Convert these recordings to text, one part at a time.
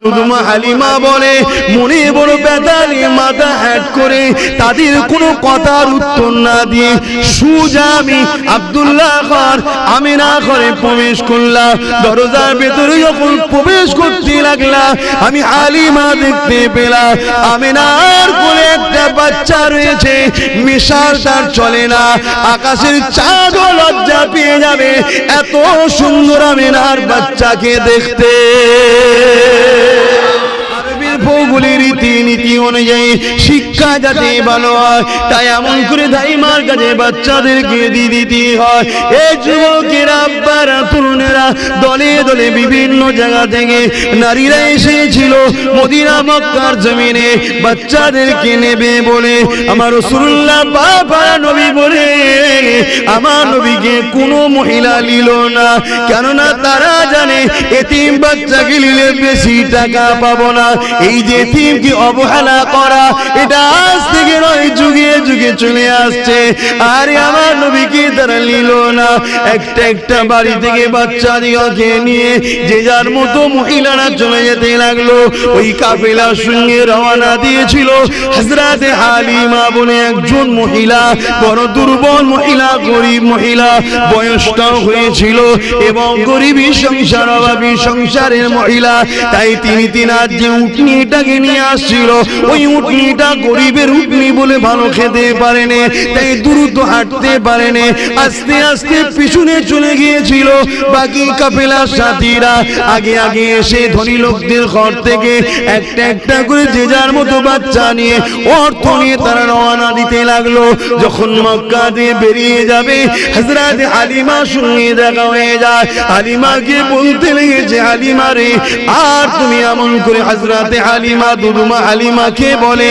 দুদুমা হালিমা বলে মনে বড় ব্যথা নিয়ে মাথা হ্যাট করে তাদের কোনো কথার উত্তর না দিয়ে সোজা আমি আব্দুল্লাহ খান আমিনা ঘরে প্রবেশ করলাম। দরজার ভেতরে যখন প্রবেশ করতে লাগলাম আমি হালিমা দেখতে পেলাম আমিনার কোলে একটা বাচ্চা রয়েছে, মিশাল তার চলে না, আকাশের চাঁদও লজ্জা পেয়ে যাবে এত সুন্দর আমিনার বাচ্চাকে দেখতে। ভৌগোলিক রীতিনীতি অনুযায়ী শিক্ষা যাতে ভালো হয় তাই এমন করে দাইমার কাছে বাচ্চাদেরকে দিয়ে দিতে হয়। এই যুবকেরা আব্বারা তরুণেরা দলে দলে বিভিন্ন জায়গা থেকে নারীরা এসেছিল মদিনা মক্কার জমিনে বাচ্চাদেরকে নেবে বলে। আমার রাসূলুল্লাহ বাবা নবী বলে আমার নবীকে কোনো মহিলা নিল না, কেননা তারা জানে এতিম বাচ্চাকে নিলে বেশি টাকা পাবো না। এই যে এতিমকে অবহেলা করা এটা আজ থেকে নয় যুগে যুগে চলে আসছে। আরে আমার নবীকে তারা নিল না, একটা একটা বাড়ি থেকে বাচ্চা দিকে নিয়ে যে যার মতো মহিলারা চলে যেতে লাগলো। ওই কাফেলার সঙ্গে রওনা দিয়েছিল হযরতে হালিমা বলে একজন মহিলা, বড় দুর্বল মহিলা, গরিব মহিলা, বয়সটাও হয়েছিল এবং গরিবী সংসার অভাবী সংসারের মহিলা। তাই তিনি তিনার যে উটনিটাকে নিয়ে আসছিল ওই উটনিটা গরিবের উটনি বলে ভালো খেতে পারেনি, তাই দ্রুত হাঁটতে পারেনি, আস্তে আস্তে পিছনে চলে গিয়েছিল। বাকি কাফেলার সাথীরা আগে আগে এসে ধনী লোকদের ঘর থেকে একটা একটা করে যে যার মতো বাচ্চা নিয়ে অর্থ নিয়ে তারা রওনা দিতে লাগলো। যখন মক্কা দিয়ে বেরিয়ে যাবে হযরত হালিমার সঙ্গে দেখা হয়ে যায়। হালিমাকে বলতে লেগেছে হালিমা রে আর তুমি এমন করে হযরতে হালিমা দুদুমা হালিমাকে বলে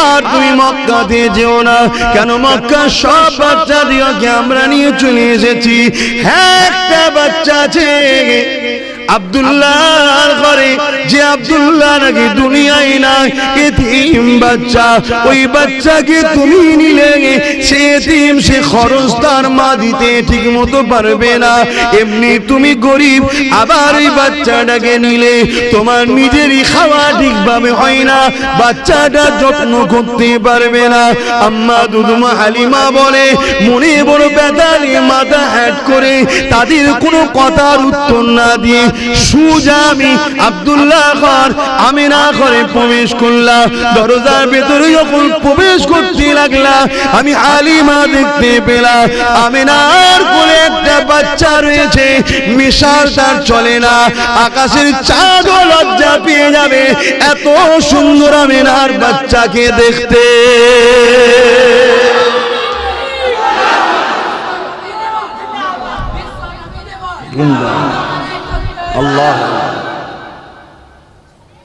আর তুমি মক্কাতে যেও না, কেন মক্কার সব বাচ্চাদেরকে আমরা নিয়ে চলে এসেছি। হ্যাঁ একটা বাচ্চা আছে আব্দুল্লাহর ঘরে, যে আব্দুল্লাহ নাকি দুনিয়ায় নাই, এতিম বাচ্চা, ওই বাচ্চাকে তুমি নিলে সে এতিম, সে খরচ তার মা দিতে ঠিক মতো পারবে না। এমনি তুমি গরিব, আবার ওই বাচ্চাটাকে নিলে তোমার নিজেরই খাওয়া ঠিকভাবে হয় না, বাচ্চাটা যত্ন করতে পারবে না। আম্মা দুদুমা হালিমা বলে মনে বড় ব্যথা নিয়ে মাথা হ্যাট করে তাদের কোনো কথার উত্তর না দিয়ে সোজা আমি আব্দুল্লাহ খান আমিনা ঘরে প্রবেশ করলাম। দরজার ভেতরে যখন প্রবেশ করতে লাগলাম আমি হালিমা দেখতে পেলাম আমিনার কোলে একটা বাচ্চা রয়েছে, মিশাল তার চলে না, আকাশের চাঁদও লজ্জা পেয়ে যাবে এত সুন্দর আমিনার বাচ্চাকে দেখতে। আল্লাহ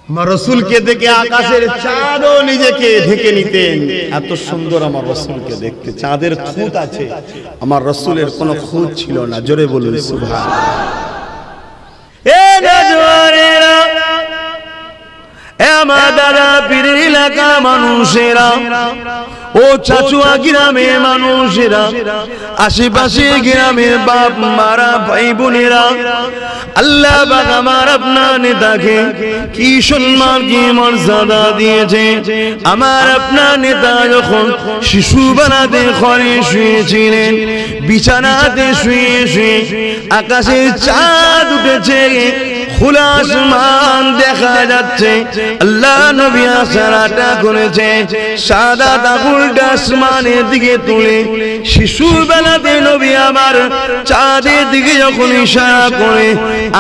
আমার রাসূলকে দেখে আকাশের চাঁদও নিজেকে ঢেকে নিতেন, এত সুন্দর আমার রাসূলকে দেখতে। চাঁদের খুঁত আছে, আমার রাসূলের কোনো খুঁত ছিল না। জোরে বলুন সুবহানাল্লাহ। এ নজওয়ানেরা, এ আমার দাদা পীরের এলাকা মানুষেরা, ও চাচুয়া গ্রামের মানুষেরা, আশেপাশে গ্রামের বাপ মারা ভাই বোনেরা, আল্লাহ পাক আমার আপনার নেতাকে কি সম্মান কি মর্যাদা দিয়েছে। আমার আপনার নেতা যখন শিশু বানাতে ঘরে শুয়েছিলেন, বিছানাতে শুয়ে শুয়ে আকাশে চাঁদ উঠেছে, খোলা আসমান দেখা যাচ্ছে, আল্লাহ নবী ইশারাটা করেছে, সাদা আঙুলটা আসমানের দিকে তুলে শিশু বেলাতে নবী আমার চাঁদের দিকে যখন ইশারা করে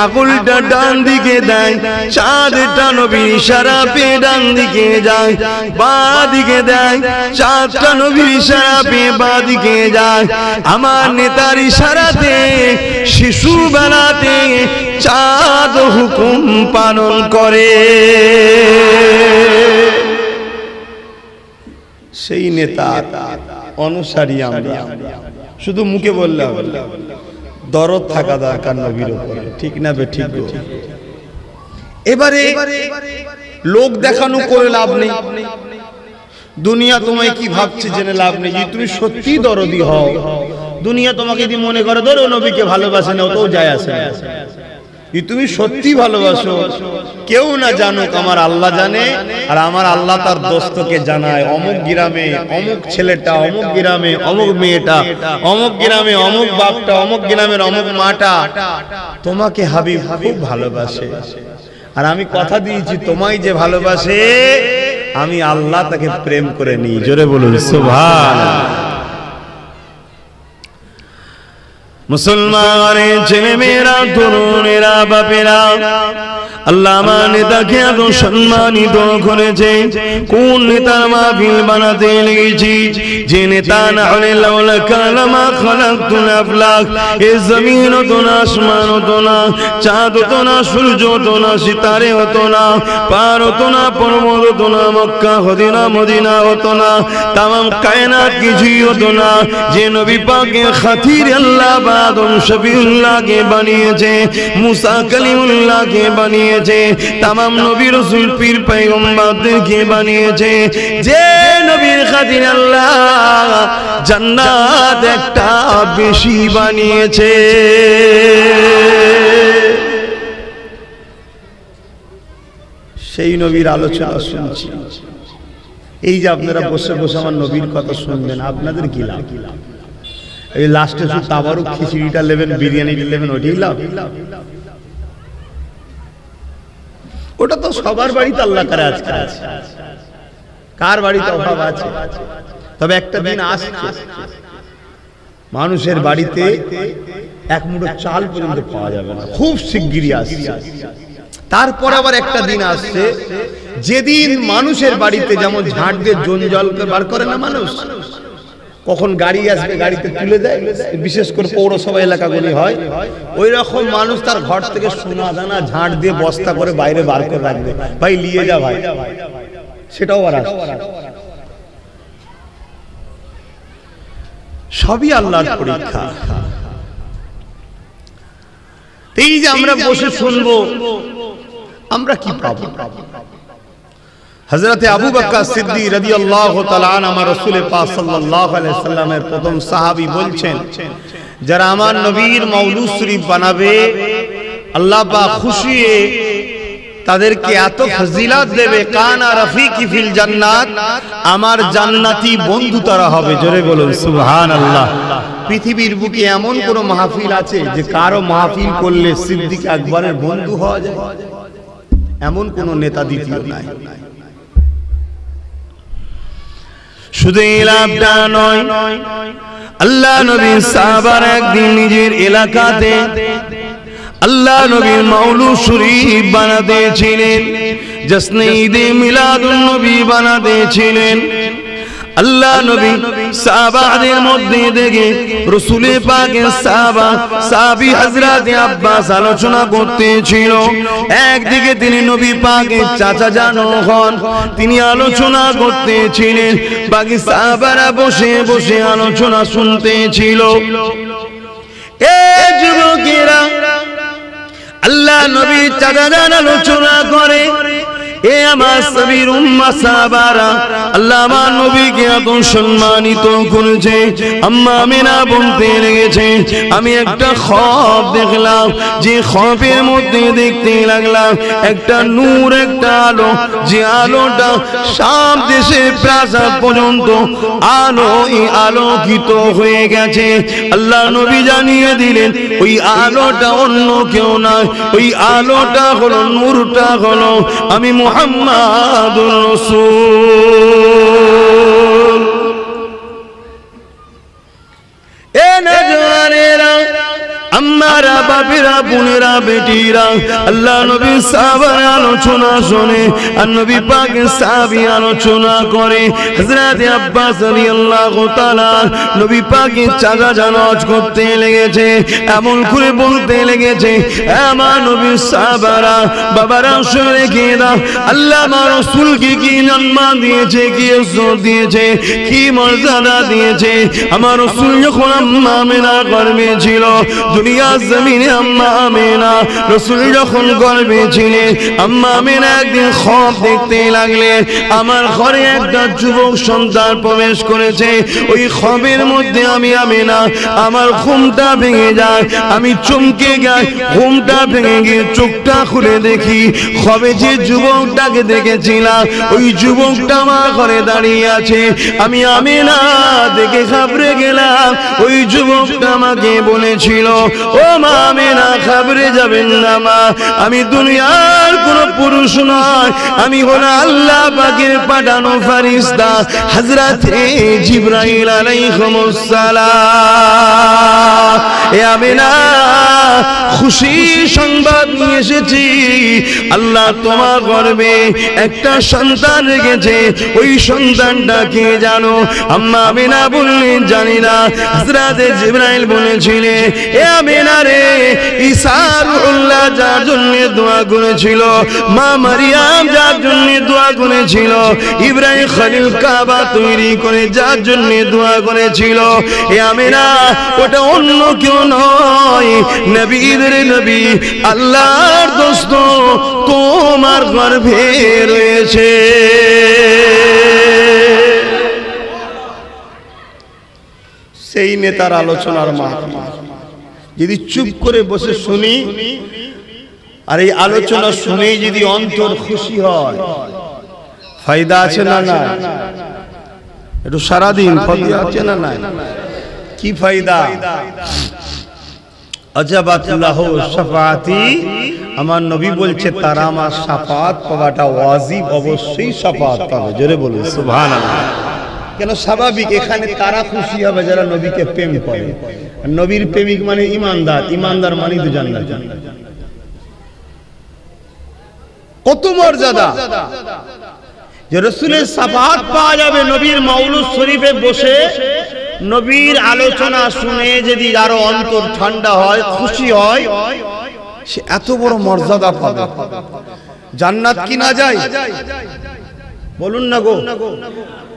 আঙুলটা ডান দিকে দেয়, চাঁদটা নবীর ইশারা পেয়ে ডান দিকে যায়, বাঁ দিকে দেয়, চাঁদটা নবীর ইশারা পেয়ে বাঁ দিকে যায়। আমার নেতার ইশারাতে শিশু বেলাতে চাঁদ হুকুম পালন করে। সেই নেতা অনুসারী আমরা, শুধু মুখে বললে হবে, দরদ থাকা দরকার নবীর উপরে, ঠিক না বে ঠিক? এবারে লোক দেখানো করে লাভ নেই, দুনিয়া তোমায় কি ভাবছে জেনে লাভ নেই। যদি তুমি সত্যি দরদি হও, দুনিয়া তোমাকে যদি মনে করে ধরো নবীকে ভালোবাসে না, ওটাও যায় আসে না। তুমি সত্যি ভালোবাসো, কেউ না জানুক, আমার আল্লাহ জানে, আর আমার আল্লাহ তার দোস্তকে জানায়, অমুক গ্রামে অমুক ছেলেটা, অমুক গ্রামে অমুক মেয়েটা, অমুক গ্রামে অমুক বাপটা, অমুক গ্রামের অমুক মাটা তোমাকে হাবিব খুব ভালোবাসে, আর আমি কথা দিয়েছি তোমায় যে ভালোবাসে আমি আল্লাহ তাকে প্রেম করে নিই। জোরে বলুন সুবহানাল্লাহ। মুসলমানের ছেলে মেয়েরা, তরুণেরা, বাপেরা, আল্লাহ আমার নেতাকে এত সম্মানিত করেছে। কোন নেতার মাহফিল বানাতে লেগেছি, যে নেতা না হলে লাউলা কালামা খালাকতুল আফলাক, এ জমিন হতো না, আসমান হতো না, চাঁদ হতো না, সূর্য হতো না, সিতারে হতো না, পার হতো না, পর্বত হতো না, মক্কা হতো না, মদিনা হতো না, তামাম কায়নাত কিছুই হতো না। যে নবী পাকের খাতির আল্লাহ আদম শফিউল্লাহকে বানিয়েছে, মুসা কালিমুল্লাহকে বানিয়েছে, তামাম নবী রাসূল পীর পয়গম্বরদেরকে বানিয়েছে, যে নবীর খাতির আল্লাহ জান্নাত একটা বেশি বানিয়েছে। সেই নবীর আলোচনা শুনছি। এই যে আপনারা বসে বসে আমার নবীর কথা শুনবেন, আপনাদের কি লাভ? এই লাস্টে শুধু তাবারুক খিচুড়িটা নেবেন, বিরিয়ানিটা নেবেন, ওইটাই লাভ? ওটা তো সবার বাড়িতে আল্লাহ করে আজকে আছে, কার বাড়িতে অভাব আছে? তবে একটা দিন আসছে মানুষের বাড়িতে এক মুঠো চাল পর্যন্ত পাওয়া যাবে না, খুব শিগগিরই আসছে। তারপর আবার একটা দিন আসছে যেদিন মানুষের বাড়িতে যেমন ঝাড় দিয়ে জঞ্জাল বার করে না মানুষ, কখন গাড়ি আসবে গাড়িতে তুলে দেয়, বিশেষ করে পৌরসভা এলাকাগুলি হয়, ওই রকম মানুষ তার ঘর থেকে সোনা দানা ঝাড় দিয়ে বস্তা করে বাইরে বার করে রাখবে, ভাই নিয়ে যা ভাই, সেটাও আর সবই আল্লাহর পরীক্ষা। এই যে আমরা বসে শুনবো, আমরা কি পাবো? হযরতে আবু বকর সিদ্দিক রাদিয়াল্লাহু তাআলা আনহু আমার রাসূল পাক সাল্লাল্লাহু আলাইহি সাল্লামের প্রথম সাহাবী বলছেন, যারা আমার নবীর মাওলুদ শরীফ বানাবে আল্লাহ পাক খুশি হয়ে তাদেরকে এত ফজিলত দেবে, কানা রাফিকি ফিল জান্নাত, আমার জান্নাতি বন্ধু তারা হবে। জোরে বলুন সুবহানাল্লাহ। পৃথিবীর বুকে এমন কোন মাহফিল আছে যে কারো মাহফিল করলে সিদ্দিক আকবরের বন্ধু হওয়া যায়? এমন কোন নেতা দ্বিতীয় নাই। শুধু এই লাভটা নয়, আল্লাহ নবী সাহাবারা একদিন নিজের এলাকাতে আল্লাহ নবীর মাওলুদ শরীফ বানাতে ছিলেন, জশ্নে ঈদে মিলাদুন নবী বানাতে ছিলেন। আল্লাহ নবী সাহাবাদের মধ্যে দেখে রাসূল পাকের সাহাবী হযরত আব্বাস আলোচনা করতেছিল। একদিকে তিনি নবী পাকের চাচা জানো হন, তিনি আলোচনা করতেছিলেন, বাকি সাহাবারা বসে বসে আলোচনা শুনতেছিল। এই যুবকেরা আল্লাহ নবী চাচা জান আলোচনা করে, এ আমার সাবির উম্মাহ সাহাবারা আল্লাহ আমার নবীকে এত সম্মানিত করেছে। আম্মা আমিনা বলতে লেগেছে, আমি একটা খ্বাব দেখলাম, যে খ্বাবের মধ্যে দেখতে লাগলাম একটা নূর, একটা আলো, যে আলোটা শাম দেশে প্রাসাদ পর্যন্ত আলোকিত হয়ে গেছে। আল্লাহ নবী জানিয়ে দিলেন ওই আলোটা অন্য কেউ নয়, ওই আলোটা হলো, নূরটা হলো আমি মুহাম্মাদুর রাসূল। এ নজওয়ানেরা, আম্মারা, বাপেরা, বোনেরা, বেটিরা, আল্লাহ নবী সাহাবার আলোচনা শুনে আর নবী পাকের সাহাবী আলোচনা করে। হযরত আব্বাস রাদিয়াল্লাহু তাআলা নবী পাকের চাচা জানাজ করতে লেগেছে, এমন করে বলতে লেগেছে, আমার নবীর সাহাবারা, বাবারা শুনে কি না, আল্লাহ আমার রাসূলকে কি সম্মান দিয়েছে, কি ইজ্জত দিয়েছে, কি মর্যাদা দিয়েছে। আমার রাসূল যখন আম্মা আমিনার গর্ভে ছিল, দুনিয়া জমিনে আম্মা আমেনা রাসূল যখন গর্ভে ছিলেন আম্মা আমেনা একদিন খ্বব দেখতে লাগলেন আমার ঘরে একটা যুবক সন্তান প্রবেশ করেছে ওই খ্ববের মধ্যে আমি আমেনা আমার ঘুমটা ভেঙে যায় আমি চমকে যাই ঘুমটা ভেঙে গিয়ে চোখটা খুলে দেখি খ্ববে যে যুবকটাকে দেখেছিলাম ওই যুবকটা আমার ঘরে দাঁড়িয়ে আছে আমি আমেনা দেখে ঘাবড়ে গেলাম ওই যুবকটা আমাকে বলেছিল ও মা আমেনা ঘাবড়ে যাবেন না মা আমি দুনিয়ার কোন পুরুষ নয় আমি হলো আল্লাহ পাকের পাঠানো ফেরেশতা হযরতে জিবরাইল আলাইহিস সালাম এ আমেনা খুশি সংবাদ নিয়ে এসেছি আল্লাহ তোমার গর্ভে একটা সন্তান রেখেছে ওই সন্তানটা কে জানো আম্মা আমেনা বললেন জানি না হযরতে জিবরাইল বলেছিলেন এ আমেনা রে ঈসা রূহুল্লাহ যার জন্য দোয়া করেছিল মা মারিয়াম যার জন্য দোয়া করেছিল ইব্রাহিম খলিল কাবা তৈরি করে যার জন্য দোয়া করেছিল এ আমেনা ওটা অন্য কেউ নয় নবীদের নবী আল্লাহর দোস্ত তোমার গর্ভে রয়েছে সেই নেতার আলোচনার মাহফিল যদি চুপ করে বসে শুনি আর এই আলোচনা শুনে যদি অন্তর খুশি হয় ফায়দা আছে না না একটু সারাদিন ফায়দা আছে না না কি ফায়দা আজাবাতুল্লাহ শাফাআতি আমার নবী বলছে তারা আমার শাফাআত পাওয়াটা ওয়াজিব অবশ্যই শাফাআত পাবে জোরে বলুন সুবহানাল্লাহ কেন স্বাভাবিক এখানে তারা খুশি হবে যারা নবীকে প্রেম করে নবীর প্রেমিক মানে ঈমানদার ঈমানদার মানে তো জান্নাত কত মর্যাদা যে রাসূলের শাফাআত পাওয়া যাবে নবীর মাউলুদ শরীফে বসে নবীর আলোচনা শুনে যদি আরো অন্তর ঠান্ডা হয় খুশি হয় সে এত বড় মর্যাদা পাবে জান্নাত কিনা যায় বলুন না গো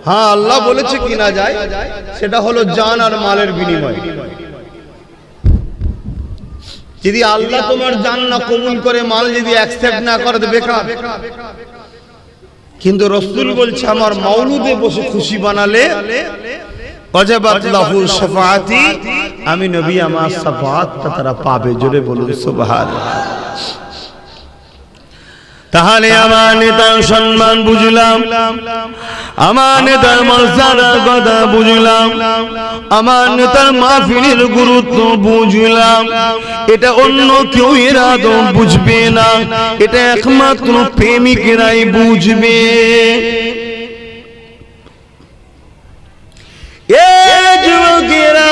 হ্যাঁ আল্লাহ বলেছে কিনা যায় সেটা হলো জান আর মালের বিনিময় যদি আল্লাহ তোমার জান না কবুল করে মাল যদি অ্যাকসেপ্ট না করে বেকার কিন্তু রাসূল বলছে আমার মাউলুদে বসে খুশি বানালে ওয়াজাবাত লাহু শাফাআতি আমি নবী আমার শাফাআতটা তারা পাবে জোরে বলুন সুবহানাল্লাহ তাহলে আমার নেতার সম্মান বুঝলাম আমার নেতার মর্যাদার কথা বুঝলাম আমার নেতার মাহফিলের গুরুত্ব বুঝলাম এটা অন্য কেউ এর আদৌ বুঝবে না এটা একমাত্র প্রেমিকরাই বুঝবে এ যুবকেরা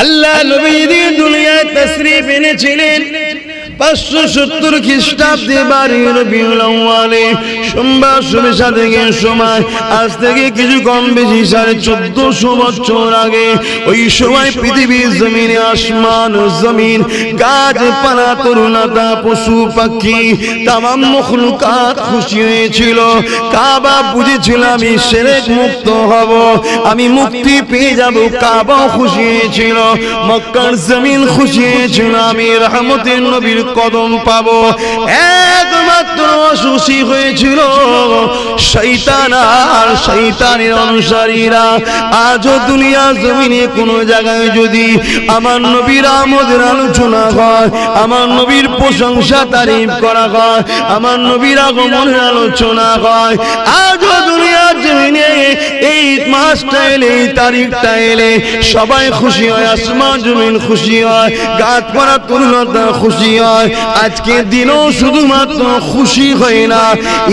আল্লাহ নবী দুনিয়ায় তাশরীফ এনেছিলেন 570 খ্রিস্টাব্দে বারোই রবিউল আউয়ালে সোমবার সন্ধ্যা থেকে সময় আজ থেকে কিছু কম বেশি 1450 বছর আগে ওই সময় পৃথিবীর জমিনে আসমান ও জমিন গাছপালা তরুলতা পশু পাখি তামাম মখলুকাত খুশি হয়েছিল কাবা বুঝেছিল আমি শিরক মুক্ত হব আমি মুক্তি পেয়ে যাব কাবাও খুশি হয়েছিল মক্কার জমিন খুশি হয়েছিল আমি রহমতের নবীর কদম পাবো একমাত্র অসুখী হয়েছিল শয়তান আর শয়তানের অনুসারীরা আজও দুনিয়া জমিনে কোন জায়গায় যদি আমার নবীর আমদের আলোচনা হয় আমার নবীর প্রশংসা তারিফ করা হয় আমার নবীর আগমনের আলোচনা হয় আজও দুনিয়া জমিনে এই মাসটা এলে এই তারিখটা এলে সবাই খুশি হয় আসমান জমিন খুশি হয় গাছপালা তরুলতা খুশি হয় আজকের দিনও শুধুমাত্র খুশি হয় না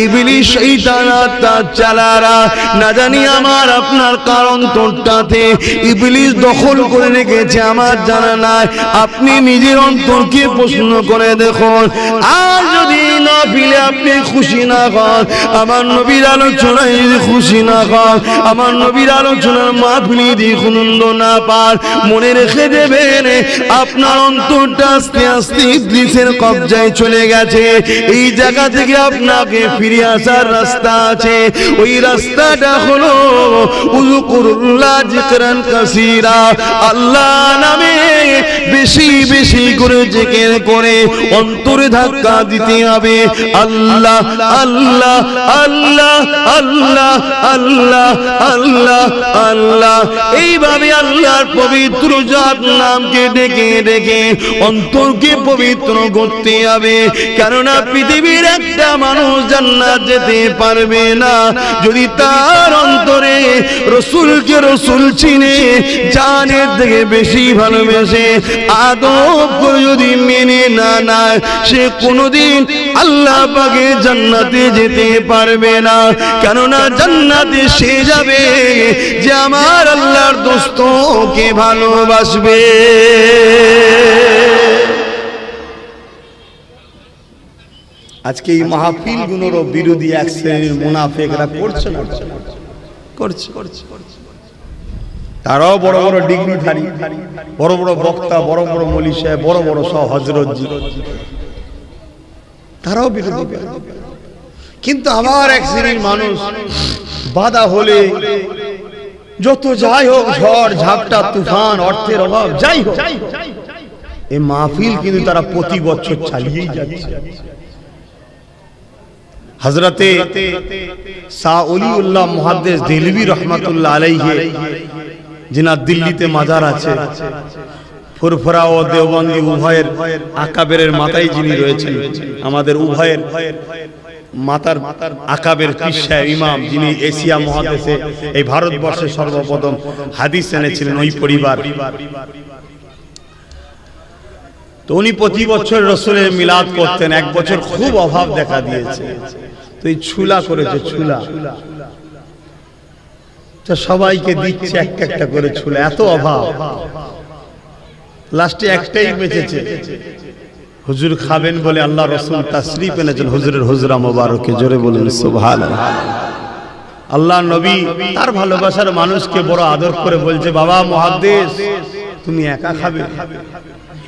ইবলিস শয়তান তার চালারা না জানি আমার আপনার কারণ তোরটাতে ইবলিস দখল করে রেখেছে আমার জানা নাই আপনি নিজের অন্তরকে প্রশ্ন করে দেখুন আর যদি মাহফিলে আপনি খুশি না হন, আমার নবীর আলোচনায় খুশি না হন, আমার নবীর আলোচনার মাহফিলে দিয়ে আনন্দ না পান, মনে রেখে দেবেন আপনার অন্তরটা আস্তে আস্তে ইবলিসের কবজায় চলে গেছে। এই জায়গা থেকে আপনাকে ফিরে আসার রাস্তা আছে, ওই রাস্তাটা হলো উযকুরুল্লাহ যিকরান কাসীরা, আল্লাহ নামে বেশি বেশি করে জিকির করে অন্তরে ধাক্কা দিতে হবে। আল্লাহ আল্লাহ আল্লাহ আল্লাহ আল্লাহ আল্লাহ আল্লাহ, এইভাবে আল্লাহর পবিত্র জাত নামকে ডেকে ডেকে অন্তরকে পবিত্র করতে হবে। কেননা পৃথিবীর একটা মানুষ জান্নাত যেতে পারবে না যদি তার অন্তরে রসুলকে রসুল চিনে জানের থেকে বেশি ভালোবেসে আদব করে যদি মেনে না নেয়, সে কোনোদিন আল্লাহ পাকের জান্নাতে যেতে পারবে না। কেননা জান্নাতে সে যাবে যে আমার আল্লাহর দোস্তকে ভালোবাসবে। আজকে এই মাহফিল গুলোর বিরোধী এক শ্রেণীর মুনাফিকরা করছে না, করছে। তারাও বড় বড় ডিগ্রিধারী, বড় বড় বক্তা, বড় বড় মৌলী সাহেব, বড় বড় সব হযরতজি, তারাও বিরোধী। কিন্তু আবার এক শ্রেণীর মানুষ বাধা হলে যত যাই হোক, ঝড় ঝাপটা তুফান, অর্থের অভাব যাই হোক, এই মাহফিল কিন্তু তারা প্রতি বছর চালিয়েই যাচ্ছে। হযরতে শাহ ওলিউল্লাহ মুহাদ্দিস দেহলভী রহমাতুল্লাহ আলাইহি, যিনার দিল্লিতে মাজার আছে, ফুরফুরা ও দেওবন্দি উভয়ের আকাবেরের মাথায় যিনি রয়েছেন, আমাদের উভয়ের মাতার আকাবের পীর সাহেব ইমাম, যিনি এশিয়া মহাদেশে এই ভারতবর্ষে সর্বপ্রথম হাদিস এনেছিলেন, ওই পরিবার। তো উনি প্রতি বছর রসুলের মিলাদ করতেন। এক বছর খুব অভাব দেখা দিয়েছে, তো এই ছুলা করেছে, ছুলা সবাইকে দিচ্ছে একটা একটা করে ছুলা, এত অভাব, লাস্টে একটাই বেঁচেছে। হুজুর খাবেন বলে আল্লাহ রসুল তাশরীফ এনেছেন হুজুরের হুজরা মোবারকে, জোরে বলুন সুবহানাল্লাহ। আল্লাহ নবী তার ভালোবাসার মানুষকে বড় আদর করে বলছে, বাবা মুহাদ্দিস তুমি একা খাবে,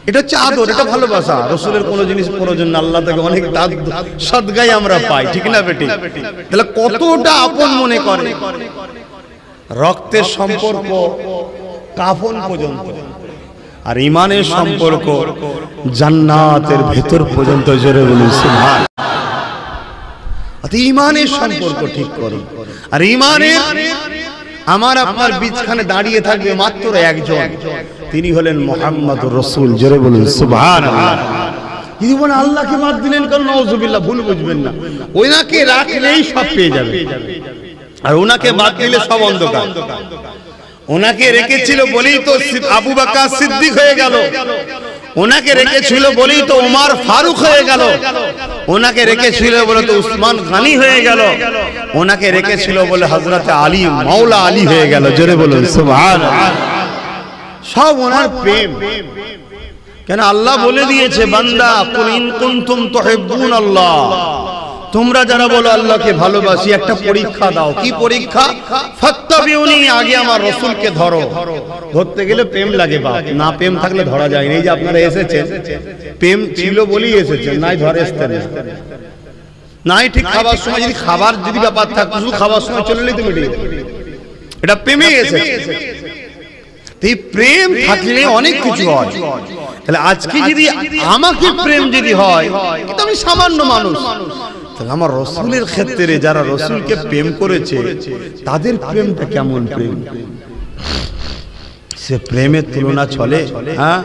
এটা হচ্ছে আদর, এটা ভালোবাসা। রসুলের কোন জিনিস প্রয়োজন না, আল্লাহ থেকে অনেক সদগাই আমরা পাই, ঠিক না বেটি? তাহলে কতটা আপন মনে করে, রক্তের সম্পর্ক কাফন পর্যন্ত, আর ইমানের সম্পর্ক জান্নাতের ভেতর পর্যন্ত, জোরে বলুন সুবহানাল্লাহ। ইমানের সম্পর্ক ঠিক করুন। আর ইমানের আমার আপনার বীজখানে দাঁড়িয়ে থাকবে মাত্র একজন, তিনি হলেন মুহাম্মদুর রাসূল, জোরে বলুন সুবহানাল্লাহ। যদি বলেন আল্লাহকে বাদ দিলেন কেন, নাউযুবিল্লাহ, ভুল বুঝবেন না, ওনাকে রাখলেই সব পেয়ে যাবে, আর ওনাকে বাদ দিলে সব অন্ধকার। ওনাকে রেখেছিল বলেই তো আবু বকর সিদ্দিক হয়ে গেল, ওনাকে রেখেছিল বলেই তো ওমর ফারুক হয়ে গেল, ওনাকে রেখেছিল বলে তো উসমান গনি হয়ে গেল, ওনাকে রেখেছিল বলে হযরত আলী মাওলা আলী হয়ে গেল, জোরে বলুন সুবহানাল্লাহ। সব ওনার প্রেম। কেন আল্লাহ বলে দিয়েছে, বান্দা কুল ইন কুনতুম তুহিব্বুনাল্লাহ, তোমরা যারা বলো আল্লাহকে ভালোবাসি, একটা পরীক্ষা দাও। কি পরীক্ষা? ফাত্তাবিউনি, আগে আমার রাসূলকে ধরো। ধরতে গেলে প্রেম লাগে বাপ, না প্রেম থাকলে ধরা যায় না। এই যে আপনারা এসেছেন, প্রেম ছিল বলেই এসেছেন, নাই ধরে আসতেন নাই। ঠিক খাবার সময় যদি ব্যাপার থাকতো, শুধু খাবার সময় চলে এলেই তো মিটে যেত, এটা প্রেমে এসেছে। এই প্রেম থাকলে অনেক কিছু হয়। তাহলে আজকে যদি আমাকে প্রেম যদি হয়, কিন্তু আমি সামান্য মানুষ, তাহলে আমার রসুলের ক্ষেত্রে যারা রসুলকে প্রেম করেছে তাদের প্রেমটা কেমন প্রেম, সে প্রেমের তুলনা চলে? হ্যাঁ,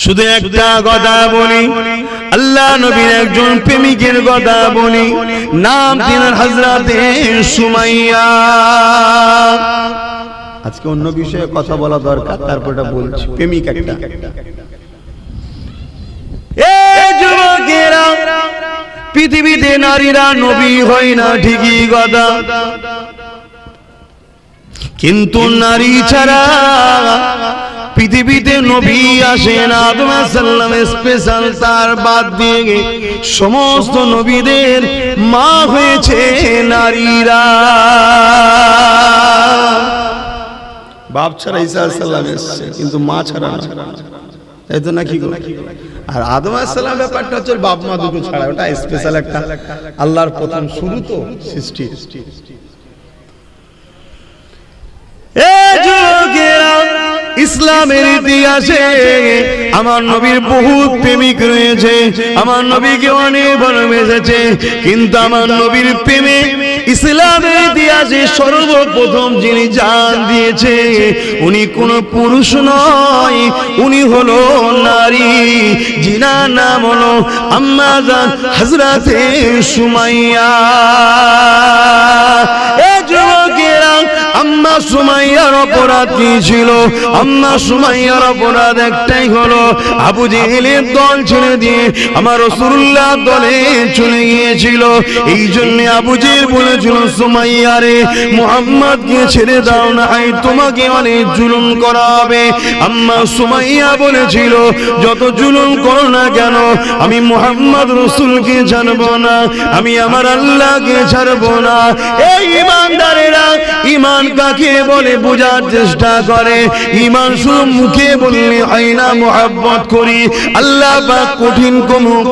শুধু একটা কথা বলি, আল্লাহ নবীর একজন প্রেমিকের কথা বলি, নাম তিনার হযরতে সুমাইয়া। আজকে অন্য বিষয়ে কথা বলা দরকার, তারপরটা বলছি। প্রেমিক একটা। এই যুবকেরা, পৃথিবীতে নারীরা নবী হয় না, ঠিকই কথা, কিন্তু নারী ছাড়া পৃথিবীতে নবী আসেন আদম আলাইহিস সালাম স্পেশাল, তার বাদ দিয়ে সমস্ত নবীদের মা হয়েছে নারীরা। বাপ ছাড়া ঈসা আলাইহিস সালাম এসেছে, কিন্তু মা ছাড়া না, তাই তো নাকি? আর আদম আলাইহিস সালাম ব্যাপারটা হচ্ছে বাপ মা দুটো ছাড়া, ওটা স্পেশাল একটা আল্লাহর প্রথম শুরু তো সৃষ্টি। ইসলামের ইতিহাসে আমার নবীর বহু প্রেমিক রয়েছে, আমার নবীকে অনেক ভালোবেসেছে, কিন্তু আমার নবীর প্রেমে ইসলামের ইতিহাসে সর্বপ্রথম যিনি জান দিয়েছে উনি কোন পুরুষ নয়, উনি হলো নারী, যিনার নাম হলো আম্মা জান হযরতে সুমাইয়া। এ যুবকেরা, আম্মা সুমাইয়ার অপরাধ কি ছিল? আম্মা সুমাইয়ার অপরাধ একটাই হলো, আবু জেহেলের দল ছেড়ে দিয়ে আমার রাসূলুল্লাহ দলে চলে গিয়েছিল। এই জন্য আবু জেহেল বলেছিল, সুমাইয়া রে, মুহাম্মদকে ছেড়ে দাও না, তোমাকে অনেক জুলুম করা হবে। আম্মা সুমাইয়া বলেছিল, যত জুলুম করো না কেন, আমি মুহাম্মদ রাসূলকে ছাড়বো না, আমি আমার আল্লাহকে ছাড়বো না। এই ঈমানদারেরা, ঈমান কাকে বলে বোঝার চেষ্টা করে। ঈমান শুধু মুখে বললে হয় না, মুহাব্বত করি। আল্লাহ পাক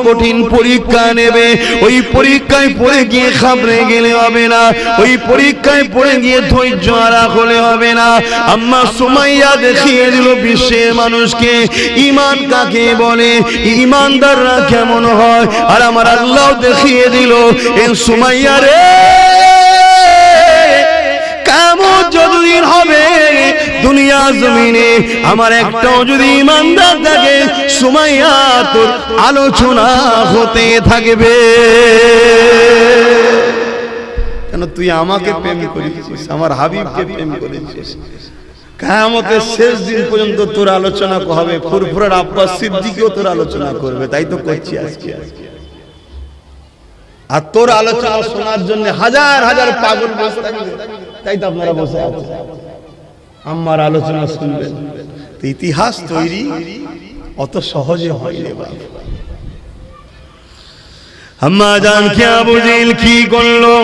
কঠিন পরীক্ষা নেবে, ওই পরীক্ষায় পড়ে গিয়ে ঘাবড়ে গেলে হবে না, ওই পরীক্ষায় পড়ে গিয়ে ধৈর্য হারা হলে হবে না। আম্মা সুমাইয়া দেখিয়ে দিল বিশ্বের মানুষকে ঈমান কাকে বলে, ঈমানদাররা কেমন হয়। আর আমার আল্লাহ দেখিয়ে দিল, এ সুমাইয়া রে, কেমন যতদিন হবে দুনিয়া জমিনে আমার একটাও যদি ঈমানদার থাকে, সুমাইয়া তোর আলোচনা হতে থাকবে। কেন তুই আমাকে প্রেম করেছিস, আমার হাবিবকে প্রেম করেছিস, কিয়ামতের শেষ দিন পর্যন্ত তোর আলোচনা হবে। ফুরফুরার আব্বাস সিদ্দিকও তোর আলোচনা করবে, তাই তো করছি আজকে। আর তোর আলোচনা শোনার জন্য হাজার হাজার পাগল বসে থাকবে, তাই তো আপনারা বসে আছেন, আমার আলোচনা শুনবেন। ইতিহাস তৈরি অত সহজে হয় না বাবা। আম্মা জান কে আবু জেহেল কি করলো?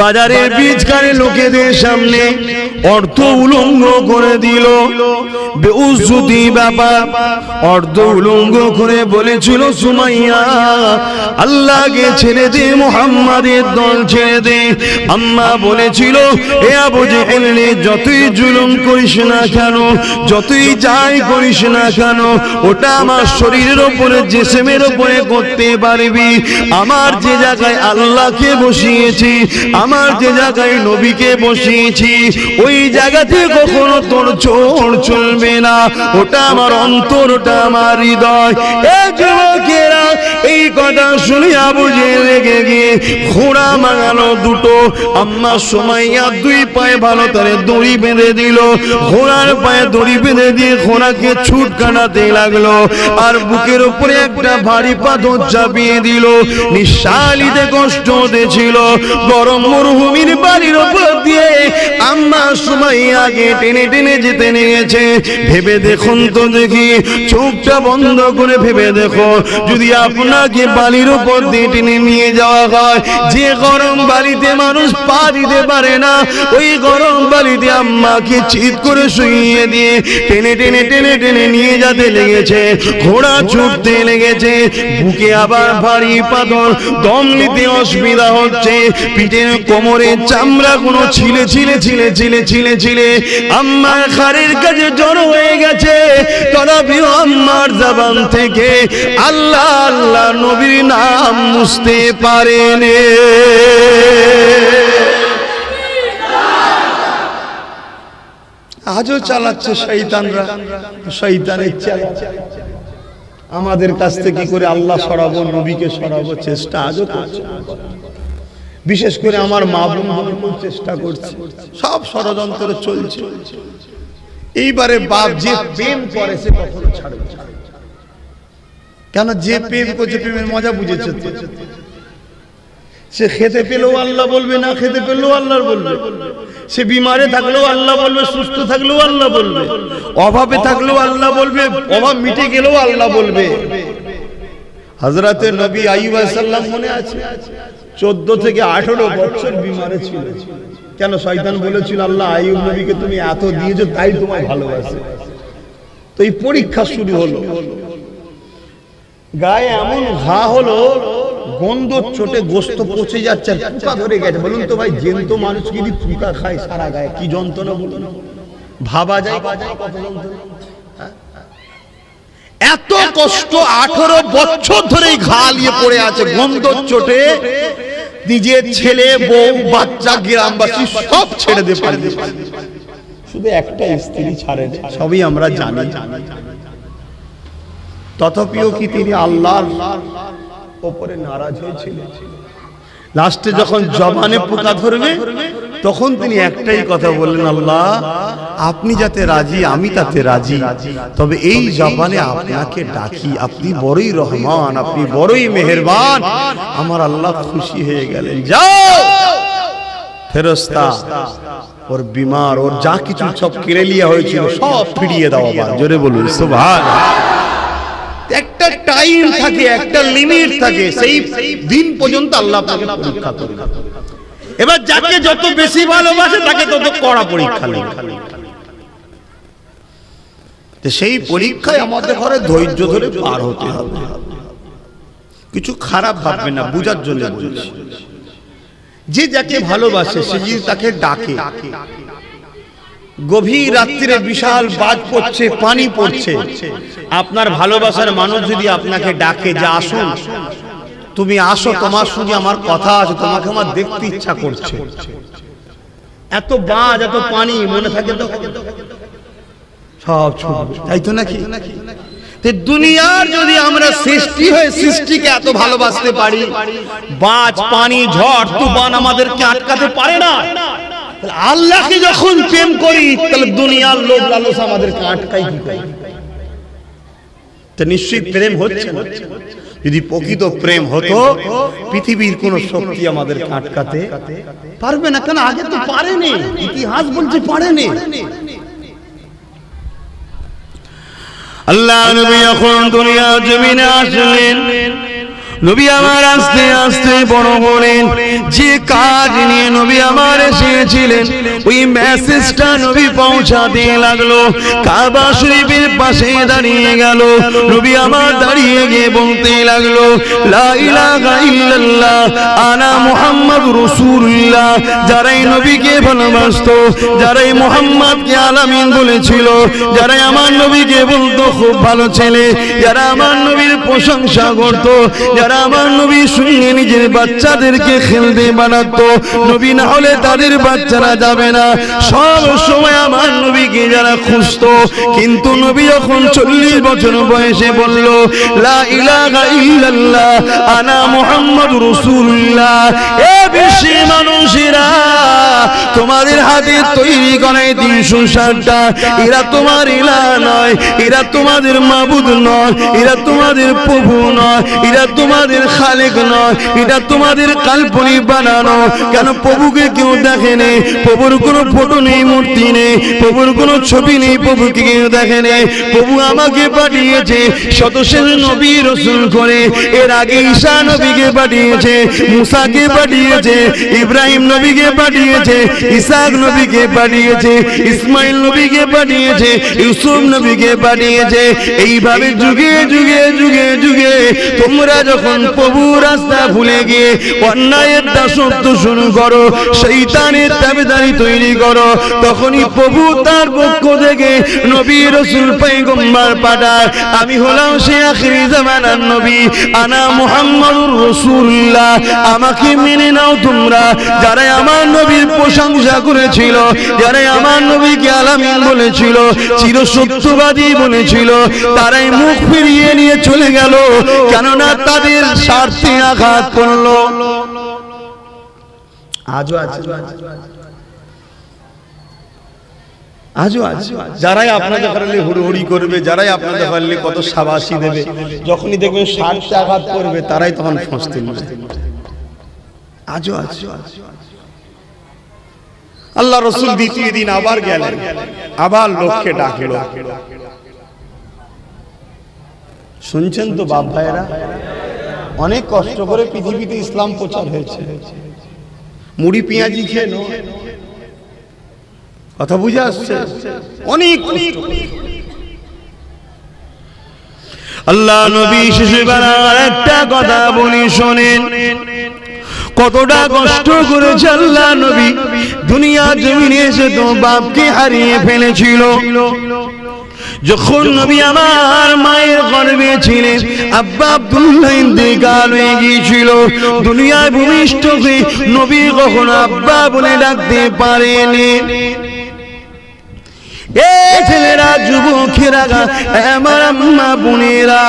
বাজারের বীজকারে লোকেদের সামনে অর্থ উলঙ্গ করে দিল, বেউজ্জতি ব্যাপার। অর্ধ উলঙ্গ করে বলেছিল, সুমাইয়া আল্লাহকে ছেড়ে দে, মুহাম্মাদের দল ছেড়ে দে। আম্মা বলেছিল, এ আবু জেহেল, যতই জুলুম করিস না কেন, যতই যাই করিস না কেন, ওটা আমার শরীরের উপরে, জিসমের উপরে করতে পারবি। আমার যে জায়গায় আল্লাহকে বসিয়েছি, আমার যে জায়গায় নবীকে বসিয়েছি, ওই জায়গাতে কখনো তোর চোর চলবে না। ওটা আমার অন্তর, ওটা আমার হৃদয়। এই যুবকেরা, এই কথা শুনে আবু জেহেল রেগে গিয়ে ঘোড়া মাঙালো দুটো। আম্মা সুমাইয়া দুই পায়ে ভালো করে দড়ি বেঁধে দিল, ঘোড়ার পায়ে দড়ি বেঁধে দিয়ে ঘোড়াকে ছুট কাটাতে লাগলো। আর বুকের উপরে একটা ভারী পাথর চাপিয়ে দিল। নিঃশ্বাসিতে কষ্ট হতেছিল। গরম মরুভূমির বাড়ির উপর দিয়ে আম্মা সুমাইয়াকে টেনে টেনে যেতে নিয়েছে। ভেবে দেখুন তো দেখি, চোখটা বন্ধ করে ভেবে দেখো, যদি আপনাকে বালির উপর দিয়ে টেনে নিয়ে যাওয়া হয়, যে গরম বালিতে মানুষ পা দিতে পারে না, ওই গরম বালিতে আম্মাকে চিৎ করে শুইয়ে দিয়ে টেনে টেনে টেনে টেনে নিয়ে যেতে লেগেছে। ঘোড়া ছুটতে লেগেছে, বুকে আবার ভারী পাথর, দম নিতে অসুবিধা হচ্ছে, পিঠের কোমরের চামড়া গুলো ছিলে ছিলে ছিলে ছিলে ছিলে ছিলে আম্মার ঘাড়ের কাছে জড়ো হয়ে গেছে। তথাপি আম্মার জবান থেকে আল্লাহ আল্লাহ নবীর নাম মুছতে পারেনি। আজও চালাচ্ছে শয়তানরা, শয়তানের চালা আমাদের কাছ থেকে কি করে আল্লাহ সরাবো, নবীকে সরাবো চেষ্টা আজও করছে। বিশেষ করে আমার মা বোন চেষ্টা করছে, সব ষড়যন্ত্র চলছে। এইবারে বাপ যে প্রেম করে সে কখনো ছাড়বে না, কেন যে প্রেম করছে প্রেমের মজা বুঝেছে। সে খেতে পেলেও আল্লাহ বলবে, না খেতে পেলেও আল্লাহর বলবে। সে বিমারে থাকলেও আল্লাহ বলবে, সুস্থ থাকলেও আল্লাহ বলবে, অভাবে থাকলেও আল্লাহ বলবে, অভাব মিটে গেলেও আল্লাহ বলবে। হযরতে নবী আইয়ুব আলাইহিস সালাম মনে আছে 14 থেকে 18 বছর বিমারে ছিল। কেন? শয়তান বলেছিল আল্লাহ আইয়ুব নবীকে তুমি এত দিয়েছো তাই তোমায় ভালোবাসে। তো এই পরীক্ষা শুরু হলো, গায়ে এমন ঘা হলো, গন্ধ চোটে গোস্ত পচে যাচ্ছে, পোকা ধরে গেছে। বলুন তো ভাই, জ্যান্ত মানুষ কি পোকা খায় সারা গায়ে, কি যন্ত্রণা বলুন, ভাবা যায় কত যন্ত্রণা। এত কষ্ট, 18 বছর ধরে ঘা নিয়ে পড়ে আছে, গন্ধ চোটে নিজের ছেলে বউ বাচ্চা গ্রামবাসী সব ছেড়ে দিয়ে পালিয়ে, শুধু একটা স্ত্রী ছাড়েন, সবই আমরা জানি। তথাপিও কি তিনি আল্লাহর উপরে নারাজ হয়েছিল? লাস্টে যখন জবানে পোকা ধরবে তখন তিনি একটাই কথা বললেন, আল্লাহ আপনি যাতে রাজি আমি তাতে রাজি, তবে এই জবানে আপনাকে ডাকি, আপনি বড়ই রহমান, আপনি বড়ই মেহেরবান। আমার আল্লাহ খুশি হয়ে গেলেন। যাও ফেরেশতা, ওর বিমার, ওর যা কিছু সব কেড়ে লিয়া হয়েছিল সব ফিরিয়ে দাও। আবার জোরে বলুন সুবহানাল্লাহ। একটা টাইম থাকে, একটা লিমিট থাকে, সেই দিন পর্যন্ত আল্লাহ আপনাকে পরীক্ষা করবে। এবার যাকে যত বেশি ভালোবাসে তাকে তত কড়া পরীক্ষা নেই। সেই পরীক্ষায় আমাদের ঘরে ধৈর্য ধরে পার হতে হবে। কিছু খারাপ ভাববে না, বুঝার জন্য বলছি। যে যাকে ভালোবাসে সে যদি তাকে ডাকে, গভীর রাত্রিরে বিশাল বাজ পড়ছে, পানি পড়ছে, আপনার ভালোবাসার মানুষ যদি আপনাকে ডাকে যে আসুন, তুমি আসো, তোমার সঙ্গে আমার কথা আছে, তোমাকে আমার দেখতে ইচ্ছা করছে, এত বাজ এত পানি, মনে থাকে তো সব ছুটবে, তাই তো নাকি? দুনিয়ার যদি আমরা সৃষ্টি হয়ে সৃষ্টিকে এত ভালোবাসতে পারি, বাজ পানি ঝড় তুফান আমাদেরকে আটকাতে পারে না। আল্লাহকে যখন প্রেম করি তাহলে দুনিয়ার লোভ লালসা আমাদেরকে আটকায় কি করে? তো নিশ্চয়ই প্রেম হচ্ছে। যদি প্রকৃত প্রেম হতো পৃথিবীর কোন শক্তি আমাদেরকে আটকাতে পারবে না। কেন? আগে তো পারেনি, ইতিহাস বলছে পারেনি। আল্লাহ নবী যখন দুনিয়ার জমিনে আসলেন, নবী আমার আস্তে আস্তে বড় হলেন। যে কাজ নিয়ে নবী আমার এসেছিলেন ওই মেসেজটা নবী পৌঁছাতে লাগলো। কাবা শরীফের পাশে দাঁড়িয়ে গেল, নবী আমার দাঁড়িয়ে গিয়ে বলতে লাগলো, লা ইলাহা ইল্লাল্লাহ আনা মুহাম্মাদুর রাসূলুল্লাহ। যারাই নবীকে ভালোবাসতো, যারাই মুহাম্মদকে আলামিন বলেছিল, যারাই আমার নবীকে বলতো খুব ভালো ছেলে, যারা আমার নবীর প্রশংসা করত, যারা আমার নবীর সঙ্গে নিজের বাচ্চাদেরকে খেলতে বানাতো, নবী না হলে তাদের বাচ্চারা যাবে না, সব সময় আমার নবীকে যারা খুঁজতো, কিন্তু নবী যখন 40 বছর বয়সে বলল লা ইলাহা ইল্লাল্লাহ আনা মুহাম্মাদুর রাসূলুল্লাহ, এ বিশ্বের মানুষেরা তোমাদের হাতে তৈরি করা 360টা, এরা তোমার ইলাহ নয়, এরা তোমাদের মাবুদ নয়, এরা তোমাদের প্রভু নয়, এরা তোমাদের খালেক নয়, এটা তোমাদের কাল্পনিক বানানো। কেন? প্রভুকে কেউ দেখেনি, প্রভুর কোনো ফটো নেই, মূর্তি নেই, প্রভুর কোনো ছবি নেই, প্রভুকে কেউ দেখেনি। প্রভু আমাকে পাঠিয়েছে শতশের নবী রাসূল করে। এর আগে ঈসা নবীকে পাঠিয়েছে, মুসাকে পাঠিয়েছে, ইব্রাহিম নবীকে পাঠিয়েছে, ইসহাক নবীকে পাঠিয়েছে, ইসমাইল নবীকে পাঠিয়েছে, ইউসুফ নবীকে পাঠিয়েছে। এইভাবে যুগে যুগে যুগে যুগে তোমরা যখন প্রভুর রাস্তা ভুলে গিয়ে অন্যায়ের দাসত্ব শুরু করো, শয়তানের তাবেদারি তৈরি করো, তখনই প্রভু তার পক্ষ থেকে নবী রাসূল পয়গম্বর পাঠায়। আমি হলাম সে আখিরি জামানার নবী, আনা মুহাম্মাদুর রাসূলুল্লাহ। আমাকে মেনে নাও তোমরা। যারা আমার নবীর প্রশংসা করেছিল, যারা আমার নবীকে আলামিন বলেছিল, চিরসত্যবাদী বলেছিল, তারাই মুখ ফিরিয়ে নিয়ে চলে গেল, কেননা তাদের স্বার্থে আঘাত করলো। আজও আছে, আজও আছে যারাই আপনাদের পারলে হুড়োহুড়ি করবে, যারাই আপনাদের পারলে কত শাবাশি দেবে, যখনই দেখবেন স্বার্থে আঘাত করবে তারাই তখন ফসতে নেবে। আজও আছে। আল্লাহ রাসূল দ্বিতীয় দিন আবার গেলেন, আবার লোককে ডাকলো। শুনছেন তো বাপ ভাইরা, অনেক কষ্ট করে পৃথিবীতে ইসলাম প্রচার হয়েছে। মুড়ি পেঁয়াজি খেয়ে কথা বুঝে আসছে, অনেক কষ্ট। আল্লাহ নবী শেষে বেলার একটা কথা বলি শোনেন, কতটা কষ্ট করেছে আল্লাহ নবী। দুনিয়া জমিনে এসে তো বাপকে হারিয়ে ফেলেছিল। যখন নবী আমার মায়ের গর্ভে ছিলেন, আব্বা আব্দুল্লাহ ইন্তেকাল হয়ে গিয়েছিল। দুনিয়ায় ভূমিষ্ঠ হয়ে নবী কখনো আব্বা বলে ডাকতে পারেনি। ছেলেরা, যুবকেরা, আমার আম্মা বোনেরা,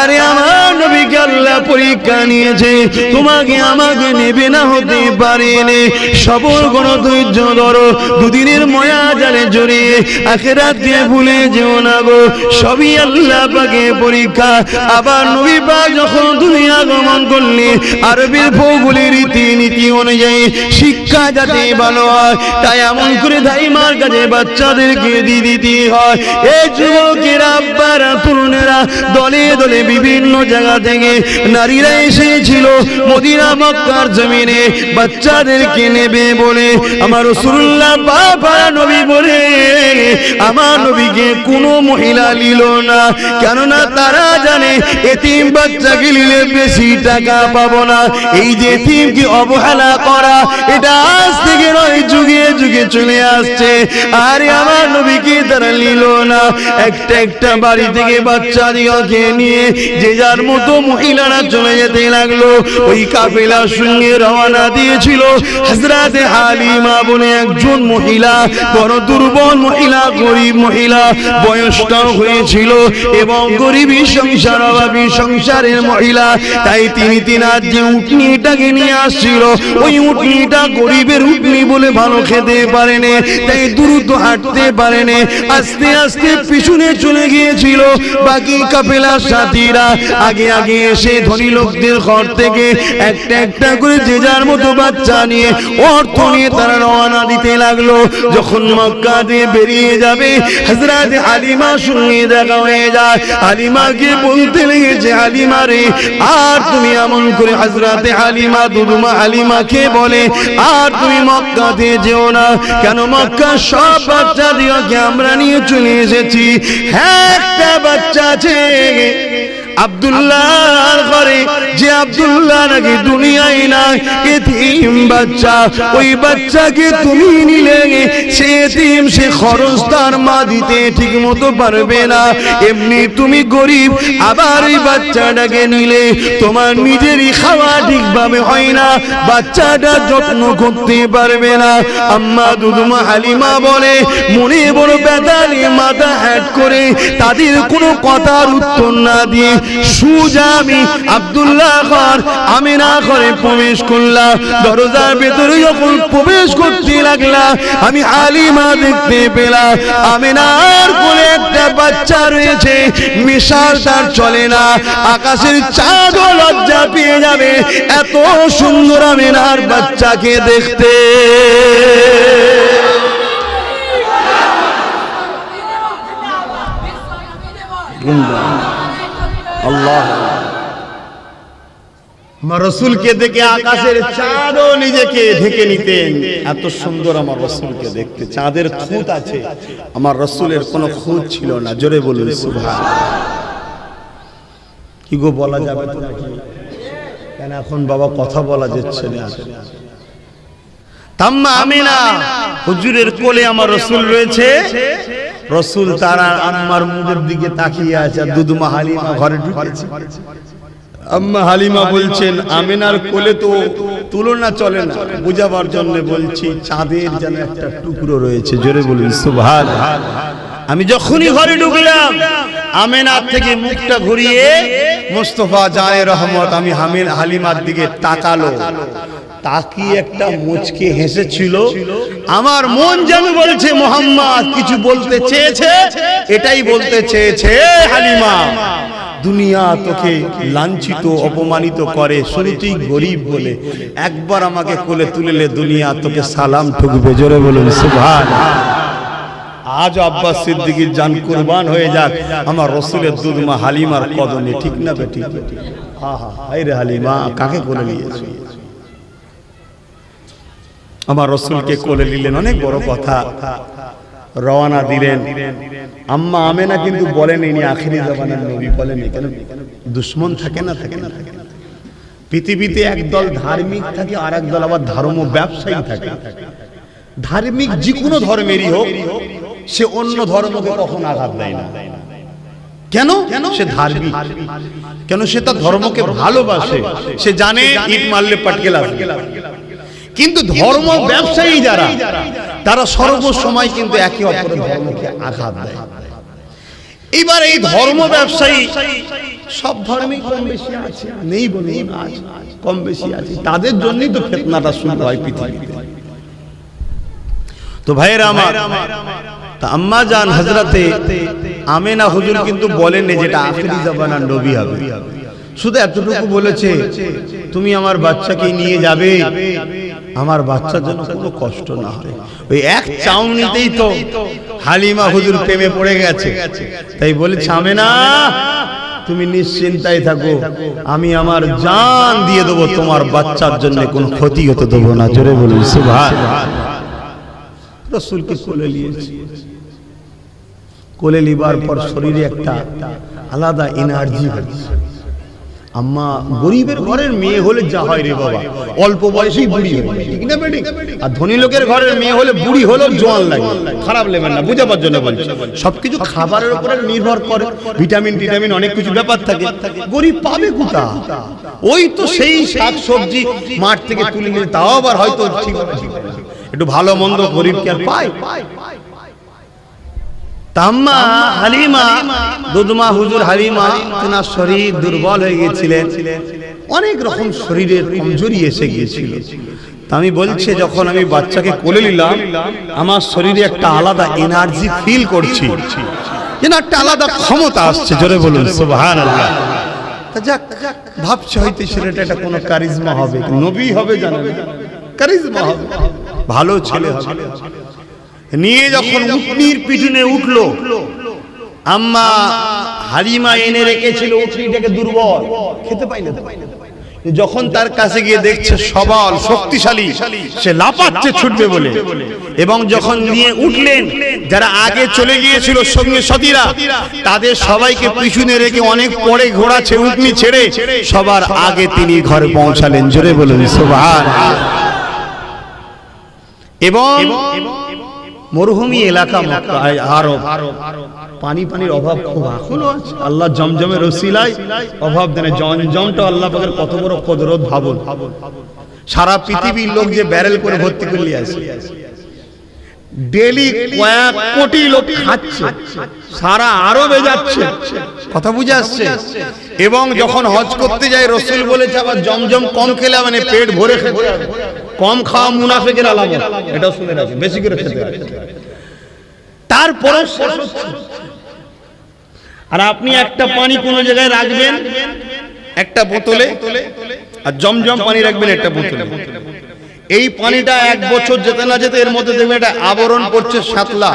আরে আমার নবীকে আল্লাহ পরীক্ষা নিয়েছে, তোমাকে আমাকে নেবে না, হতে পারেনি। সবর করো, ধৈর্য ধরো, দুদিনের ময়া জালে জড়িয়ে আখিরাতকে ভুলে যেও না গো। সবই আল্লাহ পাকের পরীক্ষা। আবার নবী পাক যখন দুনিয়া গমন করলেন, আরবের ভৌগোলিক রীতিনীতি অনুযায়ী শিক্ষা যাতে ভালো হয়, তাই এমন করে দাইমার কাছে বাচ্চাদেরকে দিতে হয়। এই যুবকেরা, আব্বারা, তরুণেরা দলে দলে বিভিন্ন জায়গা থেকে নারীরা এসেছিল মদিনা মক্কার জমিনে বাচ্চাদেরকে নেবে বলে। আমার রাসূলুল্লাহ বাবা নবী বলে আমার নবীকে কোনো মহিলা নিল না, কেননা তারা জানে এতিম বাচ্চাকে নিলে বেশি টাকা পাবো না। এই যে এতিমকে অবহেলা করা, এটা আজ থেকে নয়, যুগে যুগে চলে আসছে। আরে আমার নবীকে তারা নিল না। একটা একটা বাড়ি থেকে বাচ্চা দিকে নিয়ে যে যার মতো মহিলারা চলে যেতে লাগলো। ওই কাফেলার সঙ্গে রওনা দিয়েছিল হযরতে হালিমা বলে একজন মহিলা, বড় দুর্বল মহিলা, গরিব মহিলা, বয়সটাও হয়েছিল এবং গরিবী সংসার, অভাবী সংসারের মহিলা। তাই তিনি তিনার যে উটনিটাকে নিয়ে আসছিল, ওই উটনিটা গরিবের উটনি বলে ভালো খেতে পারেনি, তাই দ্রুত হাঁটতে পারেনি, আস্তে আস্তে পিছনে চলে গিয়েছিল। বাকি কাফেলার সাথীরা আগে আগে এসে ধনী লোকদের ঘর থেকে একটা একটা করে যে যার মতো বাচ্চা নিয়ে, অর্থ নিয়ে তারা রওনা দিতে লাগলো। যখন মক্কা দিয়ে বেরিয়ে যাবে, হযরতে হালিমার সঙ্গে দেখা হয়ে যায়। হালিমাকে বলতে লেগেছে, হালিমা রে, আর তুমি এমন করে, হযরতে হালিমা দুদুমা হালিমাকে বলে, আর তুমি মক্কাতে যেও না, কেন মক্কার সব বাচ্চা দিকে আমরা নিয়ে চলে এসেছি। হ্যাঁ, একটা বাচ্চা আছে আব্দুল্লাহর ঘরে, যে আব্দুল্লাহ নাকি দুনিয়ায় নাই, এতিম বাচ্চা। ওই বাচ্চাকে তুমি নিলে সে এতিম, সে খরচ তার মা দিতে ঠিক মতো পারবে না। এমনি তুমি গরিব, আবার এই বাচ্চাটাকে নিলে তোমার নিজেরই খাওয়া ঠিকভাবে হয় না, বাচ্চাটা যত্ন করতে পারবে না। আম্মা দুদুমা হালিমা বলে, মনে বড় ব্যথা নিয়ে মাথা হ্যাট করে তাদের কোনো কথার উত্তর না দিয়ে সুজা আমি আব্দুল্লাহ ঘর আমিনা ঘরে প্রবেশ করলাম। দরজার ভেতরে যখন প্রবেশ করতে লাগলাম, আমি হালিমা দেখতে পেলাম আমিনার কোলে একটা বাচ্চা রয়েছে। মিশাল তার চলে না, আকাশের চাঁদও লজ্জা পেয়ে যাবে এত সুন্দর আমিনার বাচ্চাকে দেখতে। আল্লাহ, আমার রাসূলকে দেখে আকাশের চাঁদও নিজেকে ঢেকে নিতেন, এত সুন্দর আমার রাসূলকে দেখতে। চাঁদের খুঁত আছে, আমার রাসূলের কোনো খুঁত ছিল না। জোরে বলুন সুবহানাল্লাহ। কি গো, বলা যাবে তো নাকি? কেন এখন বাবা কথা বলা যাচ্ছে না? তাম্মা আমিনা হুজুরের কোলে আমার রাসূল রয়েছে। রাসূল তারা আম্মার মুখের দিকে তাকিয়ে আছে। দুদুমা হালিমা ঘরে ঢুকেছে। আম্মা হালিমা বলছেন, আমিনার কোলে তো তুলনা চলে না, বুঝাবার জন্য বলছি, চাঁদের যেন একটা টুকরো রয়েছে। জোরে বলুন সুবহানাল্লাহ। আমি যখনই ঘরে ঢুকলাম, আমিনার থেকে মুখটা ঘুরিয়ে মুস্তাফা জানে রহমত আমি হালিমার দিকে তাকালো। তাকিয়ে একটা মুচকে হেসেছিল। আমার মন যেন বলছে, মোহাম্মদ কিছু বলতে চেয়েছে, এটাই বলতে চেয়েছে। হালিমা দুনিয়া তোকে লাঞ্ছিত অপমানিত করে, শুরুতেই গরিব বলে, একবার আমাকে কোলে তুলেলে দুনিয়া তোকে সালাম ঠুকবে। জোরে বলুন সুবহানাল্লাহ। আজ আব্বাস সিদ্দিকীর জান কুরবান হয়ে যাক আমার রসুলের দুধ মা হালিমার কদমে, ঠিক না বেটি? আহা হায় রে হালিমা, কাকে কোলে নিয়েছো? আমার রসুলকে কোলে নিলেন, অনেক বড় কথা। রওনা দিলেন। আম্মা আমেনা কিন্তু বলেন ইনি আখিরি জামানার নবী, বলেন কেন? দুশমন থাকে না, থাকে না। পৃথিবীতে একদল ধার্মিক থাকে, আর একদল আবার ধর্ম ব্যবসায়ী থাকে। ধার্মিক যে কোনো ধর্মেরই হোক, সে অন্য ধর্মকে কখনো আঘাত দেয় না। কেন? সে ধার্মিক। কেন? সে তার ধর্মকে ভালোবাসে। সে জানে ইট মারলে পাটকে লাগবে। কিন্তু ধর্ম ব্যবসায়ী যারা, তারা সর্বসময় কিন্তু একে অপরের ধর্মকে আঘাত দেয়। এবার এই ধর্ম ব্যবসায়ী সব ধর্মেই কম বেশি আছে, নেই বলে কম বেশি আছে, তাদের জন্যই তো ফিতনাটা শুরু হয় পৃথিবীতে। তো ভাইয়েরা আমার, তা আম্মা জান হযরতে আমেনা হুজুর কিন্তু বলেননি যেটা আখিরি জামানার নবী হবে। শুধু এতটুকু বলেছে, তুমি আমার বাচ্চাকে নিয়ে যাবে, আমার বাচ্চার জন্য কোনো কষ্ট না হয়। ওই এক চাউনিতেই তো হালিমা হুজুর প্রেমে পড়ে গেছে। তাই বলেছে, আমেনা তুমি নিশ্চিন্তায় থাকো, আমি আমার জান দিয়ে দেবো, তোমার বাচ্চার জন্য কোনো ক্ষতি হতে দেবো না। জোরে বলুন সুবহানাল্লাহ। রাসূলকে কোলে নিয়েছে। কোলে লিবার পর শরীরে একটা আলাদা এনার্জি হচ্ছে। আম্মা গরিবের ঘরের মেয়ে হলে যা হয় রে বাবা, অল্প বয়সেই বুড়ি হয়, ঠিক না বেটি? আর ধনী লোকের ঘরের মেয়ে হলে বুড়ি হলেও জোয়ান লাগে। খারাপ নেবেন না, বুঝাবার জন্য বলছি। সবকিছু খাবারের উপরে নির্ভর করে, ভিটামিন টিটামিন অনেক কিছু ব্যাপার থাকে। গরিব পাবে কোথা? ওই তো সেই শাক সবজি মাঠ থেকে তুলে নিয়ে, তাও আবার হয়তো ঠিক একটু ভালো মন্দ গরিব কি আর পায়? তাম্মা হালিমা দুধমা হুজুর হালিমা তেনার শরীর দুর্বল হয়ে গিয়েছিলেন, অনেক রকম শরীরের কমজোরি এসে গিয়েছিল। তা আমি বলছি, যখন আমি বাচ্চাকে কোলে নিলাম, আমার শরীরে একটা আলাদা এনার্জি ফিল করছি, যেন একটা আলাদা ক্ষমতা আসছে। জোরে বলুন সুবহানাল্লাহ। তা যাক, ভাবছি হয়তো ছেলেটা একটা কোনো কারিজমা হবে, নবী হবে, জানেন, কারিজমা হবে, ভালো ছেলে হবে। নিয়ে যখন উটনির পিছনে উঠলো, আম্মা হালিমা এনে রেখেছিল উটনিটাকে, দুর্বল, খেতে পাইলে। যখন তার কাছে গিয়ে দেখছে সবল শক্তিশালী, সে লাফাচ্ছে ছুটবে বলে। এবং যখন নিয়ে উঠলেন, যারা আগে চলে গিয়েছিল সঙ্গে সাথীরা, তাদের সবাইকে পিছনে রেখে অনেক পরে ঘোড়া উটনি ছেড়ে সবার আগে তিনি ঘরে পৌঁছালেন। জোরে বলুন সুবহানাল্লাহ। এবং মরুভূমি এলাকা আরব, পানির অভাব খুব এখনো আছে। আল্লাহ জমজমের ওসিলায় অভাব দেন। জমজমটা আল্লাহ পাকের কত বড় কুদরত ভাবুন। সারা পৃথিবীর লোক যে ব্যারেল করে ভর্তি করে নিয়ে আসে, ডেলি কয়েক কোটি লোক খাচ্ছে, সারা আরবে যাচ্ছে, কথা বুঝে আসছে। এবং যখন হজ করতে যায়, রসুল বলেছে আবার জমজম কম খেলে মানে পেট ভরে খেতে হবে। কম খাওয়া মুনাফিকের আলামত, এটাও শুনে রাখেন, বেশি করে খেতে হবে। তারপরে আর আপনি একটা পানি কোন জায়গায় রাখবেন একটা বোতলে, আর জমজম পানি রাখবেন একটা বোতলে। এই পানিটা 1 বছর যেতে না যেতে এর মধ্যে দেখবেন এটা আবরণ পড়ছে সাতলা,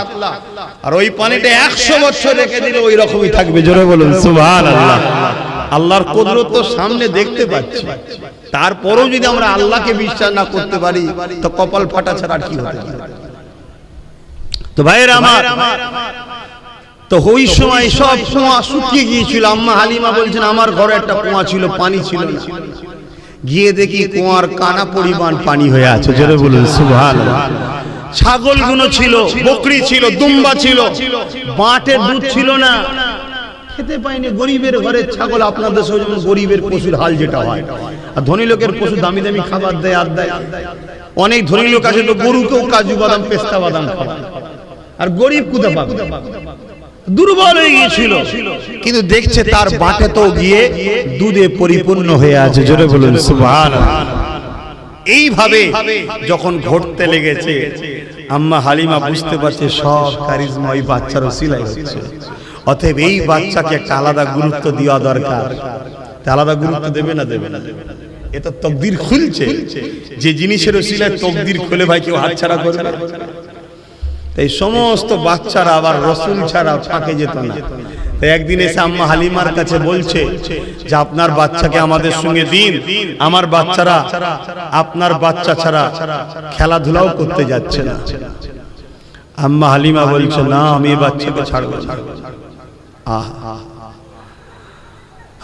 আর ওই পানিটা 100 বছর রেখে দিলে ওই রকমই থাকবে। জোরে বলুন সুবহানাল্লাহ। আল্লাহর কুদরত তো সামনে দেখতে পাচ্ছি, তারপরেও যদি আমরা আল্লাহকে বিশ্বাস না করতে পারি, তো কপাল ফাটা ছাড়া আর কি হতে পারে? তো ভাইয়েরা আমার, তো ওই সময় সব কুয়া শুকিয়ে গিয়েছিল। আম্মা হালিমা বলছেন, আমার ঘরে একটা কুয়া ছিল, পানি ছিল না। গিয়ে দেখি কুয়ার কানা পরিমাণ পানি হয়ে আছে। জোরে বলুন সুবহানাল্লাহ। ছাগলগুলো ছিল, বকরি ছিল, দুম্বা ছিল, বাটের দুধ ছিল না, খেতে পাইনি। গরিবের ঘরের ছাগল, আপনাদের দেশে যেমন গরিবের পশুর হাল যেটা হয়, আর ধনী লোকের পশু দামি দামি খাবার দেয়, আর দেয়। অনেক ধনী লোক আছে তো গরুকেও কাজু বাদাম পেস্তা বাদাম খাওয়ায়, আর গরিব কোথা পাবে? দুর্বল হয়ে গিয়েছিল, কিন্তু দেখছে তার বাটে তো গিয়ে দুধে পরিপূর্ণ হয়ে আছে। জোরে বলুন সুবহানাল্লাহ। এইভাবে যখন ঘটতে লেগেছে, আম্মা হালিমা বুঝতে পারছে সব কারিজমা ওই বাচ্চার ওসিলায় হচ্ছে। অতএব এই বাচ্চাকে একটা আলাদা গুরুত্ব দেওয়া দরকার। আলাদা গুরুত্ব দেবে না দেবে না, এটা তকদির খুলছে, যে জিনিসের ওসিলায় তকদির খুলে ভাই কেউ হাতছাড়া করবে না। এই সমস্ত বাচ্চারা আবার রসুল ছাড়া ফাঁকে যেত না। তাই একদিন এসে আম্মা হালিমার কাছে বলছে যে আপনার বাচ্চাকে আমাদের সঙ্গে দিন, আমার বাচ্চারা আপনার বাচ্চা ছাড়া খেলাধুলাও করতে যাচ্ছে না। আম্মা হালিমা বলছে না, আমি এই বাচ্চাকে ছাড়বো না।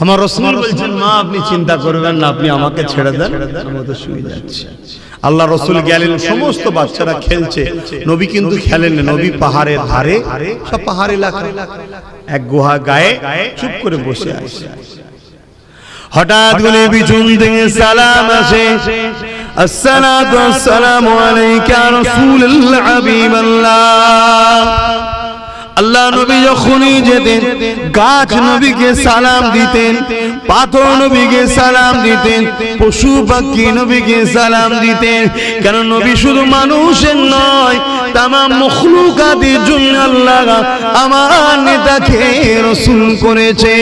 আমার রাসূল বলছেন মা আপনি চিন্তা করবেন না, আপনি আমাকে ছেড়ে দেন, আমি তো শুয়ে যাচ্ছি। আল্লাহ রাসূল গেলেন, সমস্ত বাচ্চারা খেলছে, নবী কিন্তু খেলেন না। নবী পাহাড়ের ধারে, সব পাহাড় এলাকা, এক গুহা গায়ে চুপ করে বসে আছে। হঠাৎ করে পিছন থেকে সালাম আসে, আসসালাতু ওয়াসসালামু আলাইকা রাসূলুল্লাহ হাবিবাল্লাহ। আল্লাহ নবী যখনই যেতেন গাছ নবীকে সালাম দিতেন, পাথর নবীকে সালাম দিতেন, পশু পাখি নবীকে সালাম দিতেন। কেন নবী শুধু মানুষের নয়, তামাম মখলুকাতের জন্য আল্লাহ আমার নেতাকে রাসূল করেছে।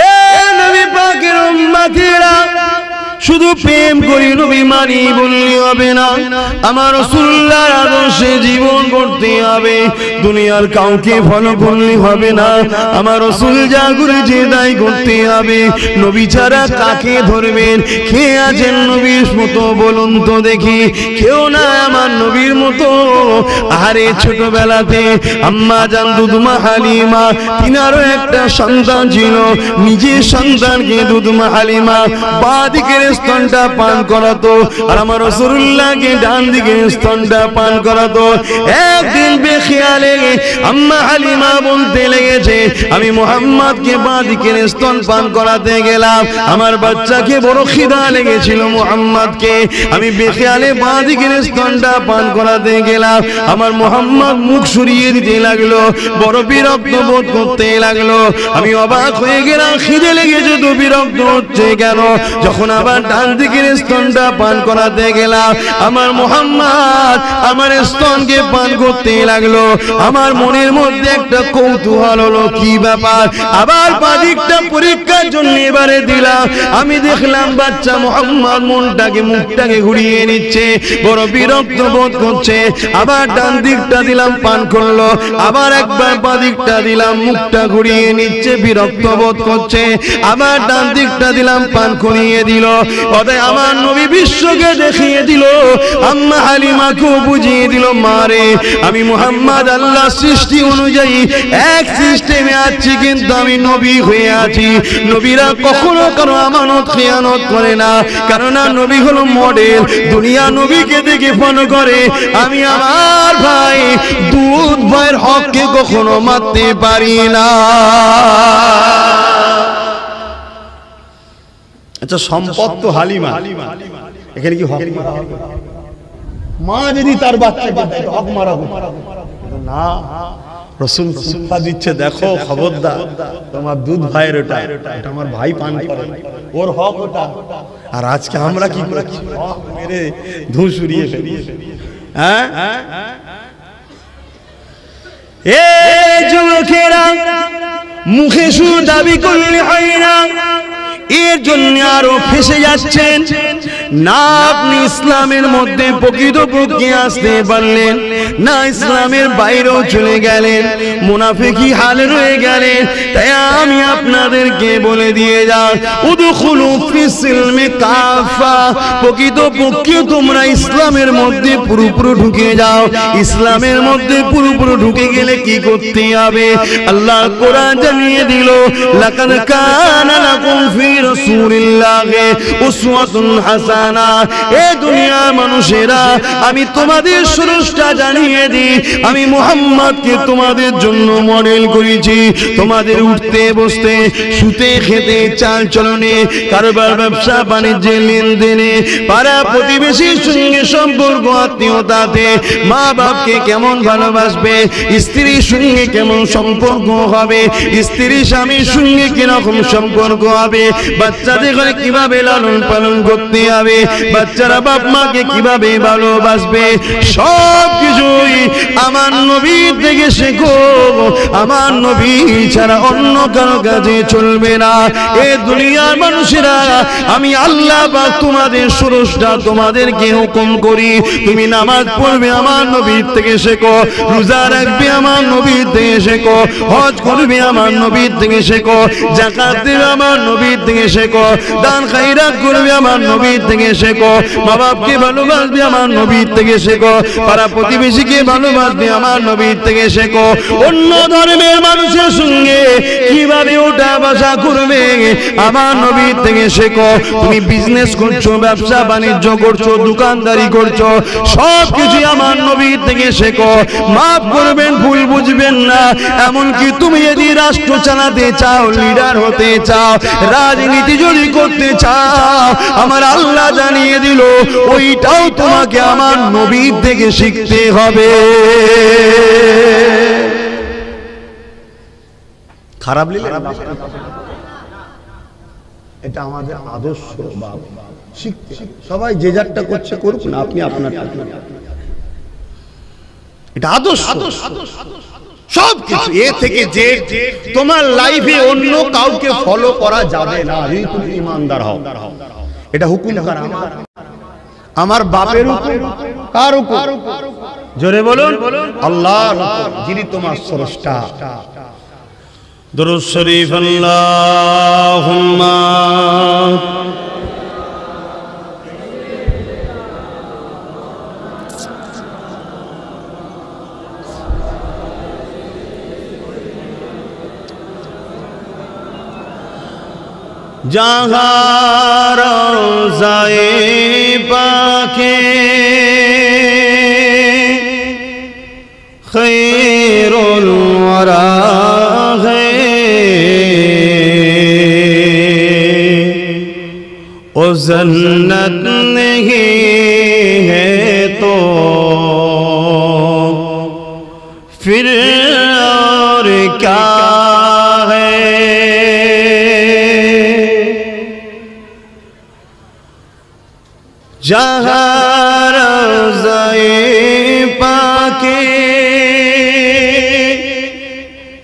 এ নবী পাকের উম্মতিরা, শুধু প্রেম করি নবী মানি বললে হবে না, আমার রাসূলুল্লাহর আদর্শে জীবন করতে হবে। দুনিয়ার কাউকে ফলো করলে হবে না, আমার রাসূল যা করেছে তাই করতে হবে। নবী ছাড়া কাকে ধরবেন? কে আছেন নবীর মতো বলুন তো দেখি? কেউ না আমার নবীর মতো। আরে ছোটবেলাতে আম্মা জান দুধমা হালিমা, তিনারও একটা সন্তান ছিল, নিজের সন্তানকে দুধমা হালিমা বাঁ দিকের স্তনটা পান করাতো, আর আমার রাসূলুল্লাহকে ডান দিকের স্তনটা পান করাতো। একদিন বেখিয়ালে আম্মা হালিমা বলতে লেগেছে, আমি মুহাম্মদকে বাঁ দিকের স্তন পান করাতে গেলাম, আমার বাচ্চাকে বড় খিদা লেগেছিল মুহাম্মদকে, আমি বেখিয়ালে বাঁ দিকের স্তনটা পান করাতে গেলাম, আমার মুহাম্মদ মুখ সরিয়ে দিতে লাগলো, বড় বিরক্ত বোধ করতে লাগলো। আমি অবাক হয়ে গেলাম, খিদে লেগেছে তো বিরক্ত হচ্ছে কেন? যখন আবার ডান দিকের স্তনটা পান করাতে গেলাম, আমার মুহাম্মদ আমার স্তনকে পান করতে লাগলো। আমার মনের মধ্যে একটা কৌতূহল হলো, কি ব্যাপার? আবার বাঁ দিকটা পরীক্ষার জন্য এবারে দিলাম, আমি দেখলাম বাচ্চা মুহাম্মদ মনটাকে মুখটাকে ঘুরিয়ে নিচ্ছে, বড় বিরক্ত বোধ করছে। আবার ডান দিকটা দিলাম, পান করলো, আবার একবার বাঁ দিকটা দিলাম, মুখটা ঘুরিয়ে নিচ্ছে, বিরক্ত বোধ করছে। আবার ডান দিকটা দিলাম, পান করিয়ে দিল। অতএব আমার নবী বিশ্বকে দেখিয়ে দিল, আম্মা হালিমাকেও বুঝিয়ে দিল, মারে আমি মুহাম্মদ আল্লাহ সৃষ্টি অনুযায়ী এক সিস্টেমে আছি, কিন্তু আমি নবী হয়ে আছি। নবীরা কখনো কারো আমানত খেয়ানত করে না, কারণ নবী হলো মডেল, দুনিয়া নবীকে দেখে ফলো করে। আমি আমার ভাই দুধ ভাইয়ের হককে কখনো মারতে পারি না। আচ্ছা, সম্পদ তো হালিমা, এখানে কি হক মারা হবে? মা যদি তার বাচ্চাকে হক মারা হবে না? রাসূল শিক্ষা দিচ্ছে, দেখো খবরদার, তোমার দুধ ভাইয়ের ওটা, এটা আমার ভাই পান করে, ওর হক ওটা। আর আজকে আমরা কি করছি? হক মেরে ধুস উড়িয়ে ফেলি। হ্যাঁ, এ যুবকেরা, মুখে শুধু দাবি করলে হয় না, এর জন্য আরো ফেসে যাচ্ছেন না। আপনি ইসলামের মধ্যে প্রকৃতপক্ষে আসতে পারলেন না, ইসলামের বাইরেও চলে গেলেন, মুনাফিকি হালে রয়ে গেলেন। তাই আমি আপনাদেরকে বলে দিয়ে যাই, উদখুলু ফিস সিলমি কাফা, প্রকৃতপক্ষে তোমরা ইসলামের মধ্যে পুরোপুরি ঢুকে যাও। ইসলামের মধ্যে পুরোপুরি ঢুকে গেলে কি করতে হবে? আল্লাহ কোরআন জানিয়ে দিল, লাকাদ কানা লাকুম ফি রাসূলিল্লাহি উসওয়াতুন হাসানা। এ দুনিয়ার মানুষেরা, আমি তোমাদের স্রষ্টা জানিয়ে দিই, আমি মুহাম্মদকে তোমাদের জন্য মডেল করেছি। তোমাদের উঠতে বসতে, শুতে খেতে, চাল চলনে, কারবার ব্যবসা বাণিজ্যে, লেনদেনে, পাড়া প্রতিবেশীর সঙ্গে সম্পর্ক, আত্মীয়তাতে, মা বাপকে কেমন ভালোবাসবে, স্ত্রীর সঙ্গে কেমন সম্পর্ক হবে, স্ত্রী স্বামীর সঙ্গে কিরকম সম্পর্ক হবে, বাচ্চাদের কিভাবে লালন পালন করতে হবে, বাচ্চারা বাপ মাকে কিভাবে ভালোবাসবে, সব কিছুই আমার নবীর থেকে শেখো। আমার নবী ছাড়া অন্য কারো কাছে চলবে না। এই দুনিয়ার মানুষেরা, আমি আল্লাহ পাক তোমাদের স্রষ্টা, তোমাদেরকে হুকুম করি তুমি নামাজ পড়বে আমার নবীর থেকে শেখো, রোজা রাখবে আমার নবীর থেকে শেখো, হজ করবে আমার নবীর থেকে শেখো, যাকাত দেবে আমার নবীর থেকে শেখো, দান খায়রাত করবে আমার নবীর থেকে শেখো, মা বাপকে ভালোবাসবে আমার নবীর থেকে শেখো, পাড়া প্রতিবেশীকে ভালোবাসবে আমার নবীর থেকে শেখো। অন্য ধর্মের মানুষের সঙ্গে কিভাবে ওঠা বসা করবে আমার নবীর থেকে শেখো। তুমি বিজনেস করছো, ব্যবসা বাণিজ্য করছো, দোকানদারি করছো, সব কিছু আমার নবীর থেকে শেখো। মাফ করবেন, ভুল বুঝবেন না। এমনকি তুমি যদি রাষ্ট্র চালাতে চাও, লিডার হতে চাও, রাজনীতি যদি করতে চাও, আমার আল্লাহ জানিয়ে দিল ওইটাও তোমাকে আমার নবীর থেকে শিখতে হবে। খারাপ লিখে এটা আমাদের আদর্শ শিখতে। সবাই যে যারটা করছে করুক না, আপনি আপনারটা, এটা আদর্শ। সব কিছু এ থেকে যে তোমার লাইফে অন্য কাউকে ফলো করা যাবে না যদি তুমি ইমানদার হও। এটা হুকুম কার? আমার বাপের হুকুম। কার হুকুম? জোরে বলুন, আল্লাহর হুকুম, যিনি তোমার স্রষ্টা। দুরূদ শরীফ আল্লাহুম্মা जहाँ रोज़ाए पाके खैरुल वरा है, ओ जन्नत नहीं है तो फिर और क्या है। जहाँ रोज़ाए पाके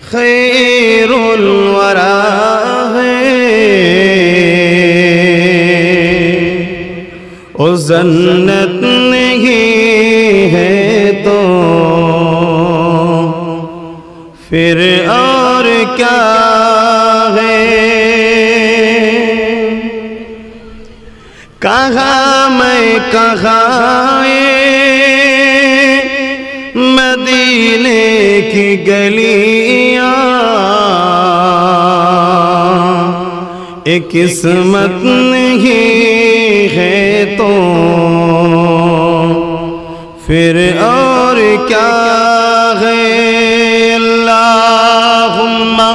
खैरुल वरा है, ओ जन्नत नहीं है तो फिर और क्या है। कहाँ मैं कहाँ मदीने की गलियाँ, एक किस्मत नहीं है तो फिर और क्या है। अल्लाहुम्मा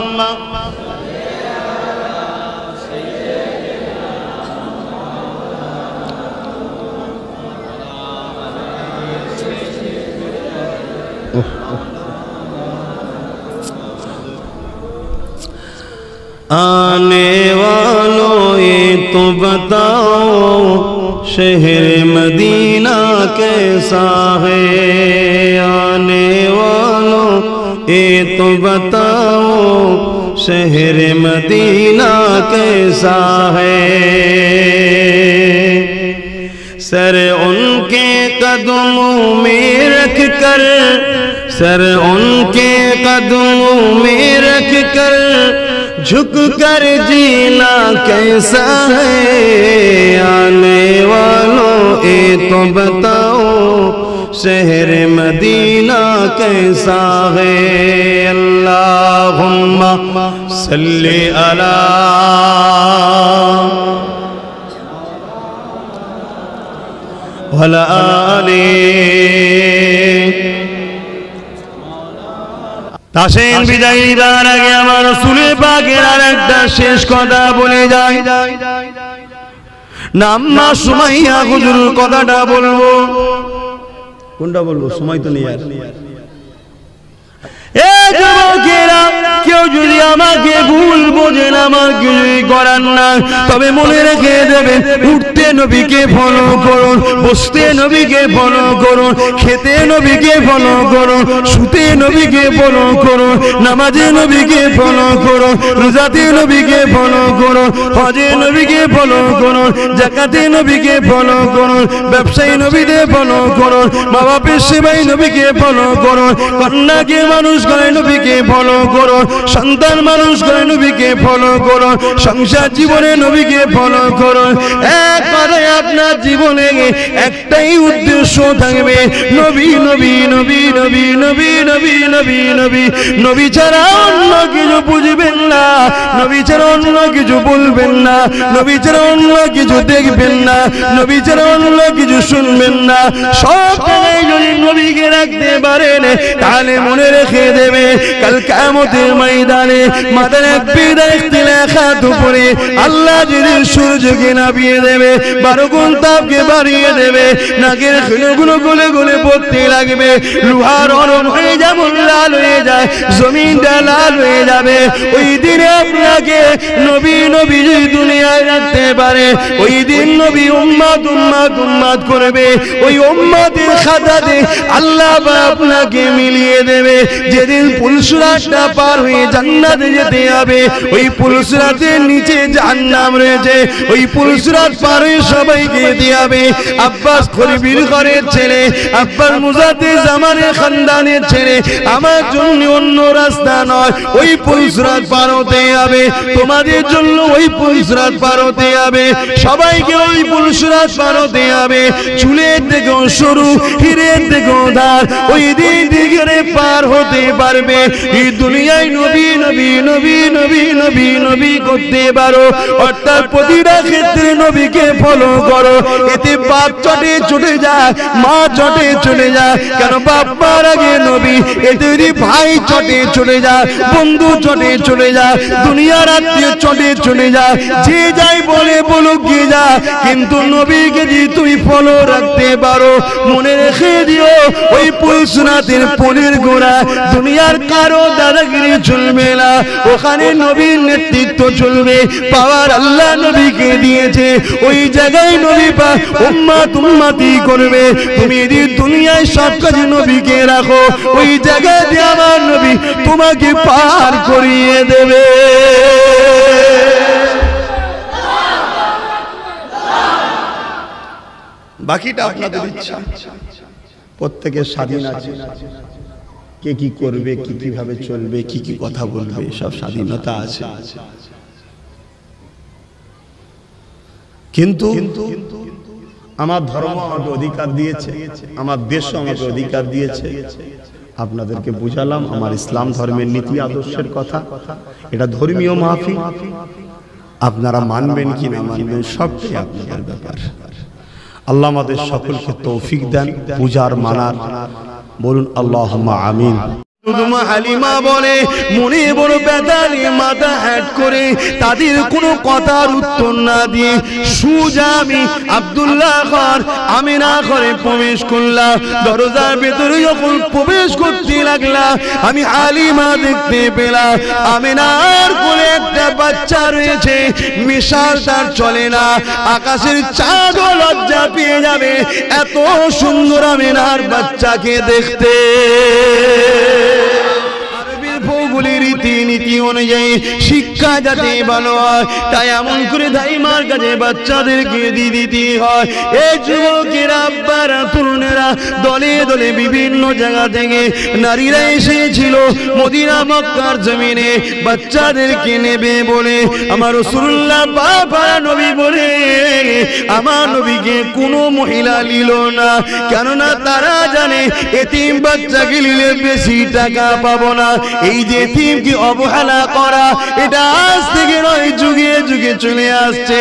आने वालों ये तो बताओ शहर मदीना कैसा है। आने वालों ये तो बताओ शहर मदीना कैसा है। सर उनके कदमों में रख कर, सर उनके कदमों में रख कर झुक कर जीना कैसा है। आने वालों ये तो बताओ शहर मदीना कैसा है। अल्लाहुम्मा सल्ली अला वला आली। আসেন বিদায় দিবার আগে আমার রাসূলের পাকের আরেকটা শেষ কথা বলে যাই। না আম্মা সুমাইয়া হুজুরের কথাটা বলবো। কোনটা বলবো? সময় তো নেই আর। এ যুবকেরা কেউ যদি আমাকে ভুল বোঝেন, আমার কিছুই করার না, তবে মনে রেখে দেবেন, উঠতে নবীকে ফলো করুন, বসতে নবীকে ফলো করুন, খেতে নবীকে ফলো করুন, শুতে নবীকে ফলো করুন, নামাজে নবীকে ফলো করুন, রোজাতে নবীকে ফলো করুন, হজে নবীকে ফলো করুন, যাকাতে নবীকে ফলো করুন, ব্যবসায়ী নবীকে ফলো করুন, মা বাপের সেবাই নবীকে ফলো করুন, কন্যাকে মানুষ করে নবীকে ফলো করুন, সন্তান মানুষ করে নবীকে ফলো করুন, সংসার জীবনে নবীকে ফলো করুন। এক কথায় আপনার জীবনে একটাই উদ্দেশ্য থাকবে, নবী নবী নবী নবী নবী নবী নবী নবী নবী ছাড়া অন্য কিছু বুঝবেন না, নবী ছাড়া অন্য কিছু বলবেন না, নবী ছাড়া অন্য কিছু দেখবেন না, নবী ছাড়া অন্য কিছু শুনবেন না। সব জায়গায় যদি নবীকে রাখতে পারেন, তাহলে মনে রেখে দেবে, কাল কিয়ামতের ময়দানে মাথার এক বিদায় ইখতিলাফাত উপরে আল্লাহ যেদিন সূর্যকে নামিয়ে দেবে, 12 গুণ তাপকে বাড়িয়ে দেবে, নাকের খুলগুলো গলে গলে পড়তে লাগবে, লোহার নরম হয়ে যেমন লাল হয়ে যায়, জমিনটা লাল হয়ে যাবে। ওই দিনে আপনাকে নবী নবী যদি দুনিয়ায় রাখতে পারে, ওই দিন নবী উম্মত উম্মত উম্মত করবে, ওই উম্মতের খাতাতে আল্লাহ আপনাকে মিলিয়ে দেবে। যেদিন পুলসিরাতটা পার হয়ে জান্নাতে যেতে হবে, ওই পুলসিরাতের নিচে জাহান্নাম রয়েছে, ওই পুলসিরাত পার হয়ে সবাইকে যেতে হবে। আব্বাস খলিবির ঘরের ছেলে, আব্বাস মুজাদ্দিদ জামানের খানদানের ছেলে, আমার জন্য অন্য রাস্তা নয়, ওই পুলসিরাত পার হতে হবে, তোমাদের জন্য ওই পুলসিরাত পার হতে হবে, সবাইকে ওই পুলসিরাত পার হতে হবে। চুলের থেকেও সরু, হিরের থেকেও ধার, ওই দিক দিকে পার হতে পারবে। এই দুনিয়ায় নবী নবী নবী নবী নবী নবী করতে পারো, অর্থাৎ প্রতিটা ক্ষেত্রে নবীকে ফলো করো, এতে বাপ চটে চলে যায়, মা চটে চলে যায়, কেন বাপ মার আগে নবী, এতে যদি ভাই চটে চলে যায়, বন্ধু চটে চলে যায়, দুনিয়ার আত্মীয় চটে চলে যায়, যে যাই বলে বলুক গিয়ে যা, কিন্তু নবীকে যদি তুমি ফলো রাখতে পারো, মনে রেখে দিও, ওই পুলসিরাতের পনের গোড়া দুনিয়ার কারো দাদাগিরি চলবে না, ওখানে নবীর নেতৃত্ব চলবে, পাওয়ার আল্লাহ নবীকে দিয়েছে, ওই জায়গায় নবী পা উম্মত উম্মতি করবে। তুমি যদি দুনিয়ায় সব কাজে নবীকে রাখো, ওই জায়গায় দিয়ে আমার নবী তোমাকে পার করিয়ে দেবে। বাকিটা আপনাদের ইচ্ছা, প্রত্যেকের স্বাধীন আছে, কে কি করবে, কি কিভাবে চলবে, কি কি কথা বলবে, সব স্বাধীনতা আছে। কিন্তু আমার ধর্ম আমাকে অধিকার দিয়েছে, আমার দেশ আমাকে অধিকার দিয়েছে, আপনাদেরকে বুঝালাম আমার ইসলাম ধর্মের নীতি আদর্শের কথা। এটা ধর্মীয় মাহফিল, আপনারা মানবেন কি না মানবেন সবটাই আপনাদের ব্যাপার। আল্লাহ আমাদের সকলকে তৌফিক দেন পূজার মানার, বলুন আল্লাহুম্মা আমিন। হালিমা বলে মনে বড় ব্যথা নিয়ে মাথা হ্যাট করে তাদের কোনো কথার উত্তর না দিয়ে সোজা আমি আব্দুল্লাহ ঘর আমিনা ঘরে প্রবেশ করলাম। দরজার ভেতরে যখন প্রবেশ করতে লাগলাম, আমি হালিমা দেখতে পেলাম আমিনার কোলে একটা বাচ্চা রয়েছে, মিশাল তার চলে না, আকাশের চাঁদও লজ্জা পেয়ে যাবে এত সুন্দর আমিনার বাচ্চাকে দেখতে। রীতিনীতি অনুযায়ী শিক্ষা যাতে ভালো হয়, তাই এমন করে দাইমার কাছে বাচ্চাদেরকে দিয়ে দিতে হয়। এই যুবকেরা, আব্বারা, তরুণেরা দলে দলে বিভিন্ন জায়গা থেকে নারীরা এসেছিল মদিনা মক্কার জমিনে বাচ্চাদেরকে নেবে বলে। আমার রাসূলুল্লাহ বাবা নবী বলে আমার নবীকে কোনো মহিলা নিল না, কেননা তারা জানে এতিম বাচ্চাকে নিলে বেশি টাকা পাবো না। এই যে এতিমকে অবহেলা করা, এটা আজ থেকে নয় যুগে যুগে চলে আসছে।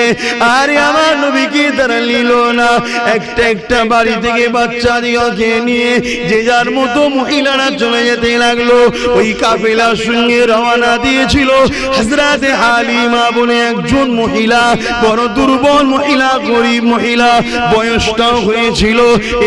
আরে আমার নবীকে তারা নিল না। একটা একটা বাড়ি থেকে বাচ্চা দিওকে নিয়ে যে যার মতো মহিলারা চলে যেতে লাগলো। ওই কাফেলার সঙ্গে রওনা দিয়েছিল হযরতে হালিমা বলে একজন মহিলা, বড় দুর্বল মহিলা, গরিব মহিলা, বয়সটাও হয়েছিল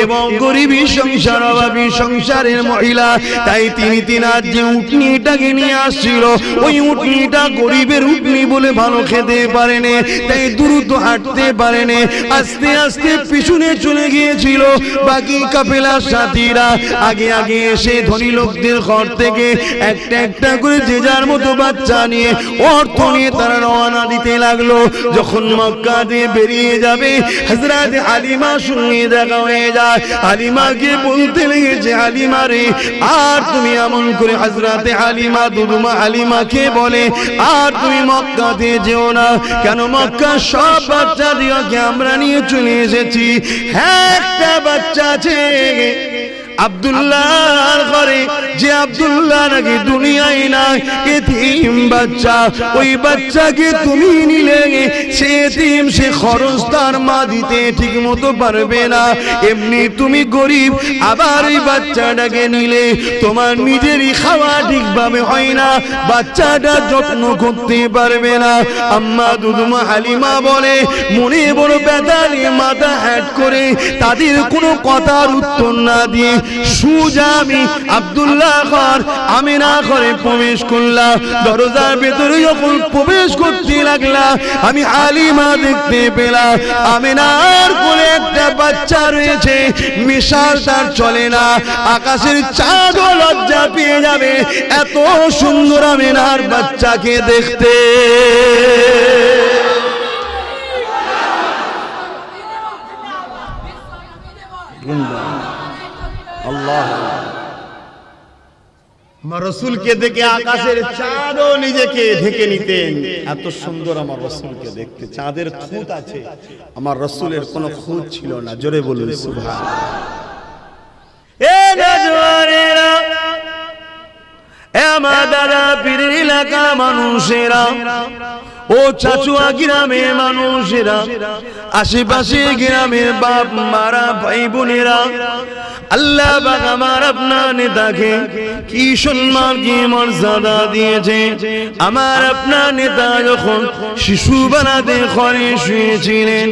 এবং গরিবী সংসার, অভাবী সংসারের মহিলা। তাই তিনি তিনার যে উটনিটাকে নিয়ে আসছিল, ওই উটনিটা গরিবের উটনি বলে ভালো খেতে পারেনি, তাই দ্রুত হাঁটতে পারেনি, আস্তে আস্তে পিছনে চলে গিয়েছিল। বাকি কাফেলার সাথীরা আগে আগে এসে ধনী লোকদের ঘর থেকে একটা একটা করে যে যার মতো বাচ্চা নিয়ে অর্থ নিয়ে তারা রওনা দিতে লাগলো। যখন মক্কা দিয়ে বেরিয়ে যাবে, হযরত হালিমার সঙ্গে দেখা হয়ে যায়। হালিমাকে বলতে লেগেছে, হালিমা রে, আর তুমি এমন করে, হযরত হালিমা দুদুমা হালিমাকে বলে, আর তুমি মক্কাতে যেও না। কেন? মক্কার সব বাচ্চা দিওকে আমরা নিয়ে চলে এসেছি। হ্যাঁ, একটা বাচ্চা আছে আব্দুল্লাহর ঘরে, যে আব্দুল্লাহ নাকি দুনিয়ায় নাই, এতিম বাচ্চা। ওই বাচ্চাকে তুমি নিলে সে এতিম, সে খরচ তার মা দিতে ঠিক মতো পারবে না। এমনি তুমি গরিব, আবার ওই বাচ্চাটাকে নিলে তোমার নিজেরই খাওয়া ঠিকভাবে হয় না, বাচ্চাটা যত্ন করতে পারবে না। আম্মা দুদুমা হালিমা বলে, মনে বড় ব্যথা নিয়ে মাথা হ্যাট করে তাদের কোনো কথার উত্তর না দিয়ে সুজা আমি আব্দুল্লাহ ঘর আমিনা ঘরে প্রবেশ করলাম। দরজার ভেতরে যখন প্রবেশ করতে লাগলাম, আমি হালিমা দেখতে পেলাম আমিনার কোলে একটা বাচ্চা রয়েছে। মিশাল তার চলে না, আকাশের চাঁদও লজ্জা পেয়ে যাবে এত সুন্দর আমিনার বাচ্চাকে দেখতে। আল্লাহ, আমার রাসূলকে দেখে আকাশের চাঁদও নিজেকে ঢেকে নিতেন। এত সুন্দর আমার রাসূলকে দেখতে। চাঁদের খুঁত আছে, আমার রাসূলের কোনো খুঁত ছিল না। জোরে বলুন সুবহানাল্লাহ। এ নজওয়ানেরা, এ আমার দাদা পীরের এলাকা মানুষেরা, ও চাচুয়া গ্রামের মানুষেরা, আশেপাশে গ্রামের বাপ মারা, ভাই বোনেরা, আল্লাহ পাক আমার আপনার নেতাকে কি সম্মান কি মর্যাদা দিয়েছে। আমার আপনার নেতা যখন শিশু বানাতে ঘরে শুয়েছিলেন,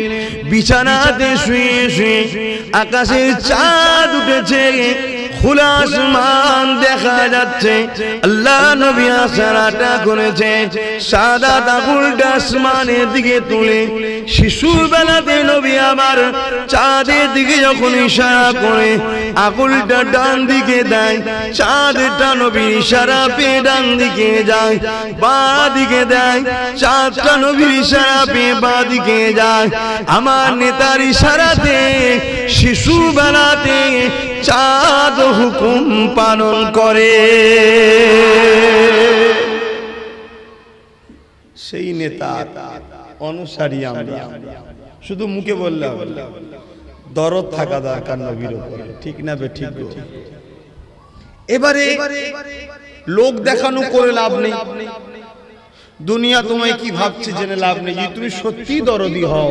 বিছানাতে শুয়ে শুয়ে আকাশের চাঁদ উঠেছে, খোলা আসমান দেখা যাচ্ছে, আল্লাহ নবী আশারাটা করেছে, সাদা আঙুলটা আসমানের দিকে তুলে শিশু বেলাতে নবী আমার চাঁদের দিকে যখন ইশারা করে আঙুলটা ডান দিকে দেয়, চাঁদটা নবী ইশারা পেয়ে ডান দিকে যায়, বাঁ দিকে দেয়, চাঁদটা নবীর ইশারা পেয়ে বাঁ দিকে যায়। আমার নেতার ইশারাতে শিশু বেলাতে চাঁদ হুকুম পালন করে। সেই নেতা অনুসারী আমরা, শুধু মুখে বললে হবে, দরদ থাকা দরকার নবীর উপরে, ঠিক না বে ঠিক? এবারে লোক দেখানো করে লাভ নেই, দুনিয়া তোমায় কি ভাবছে জেনে লাভ নেই। যদি তুমি সত্যি দরদি হও,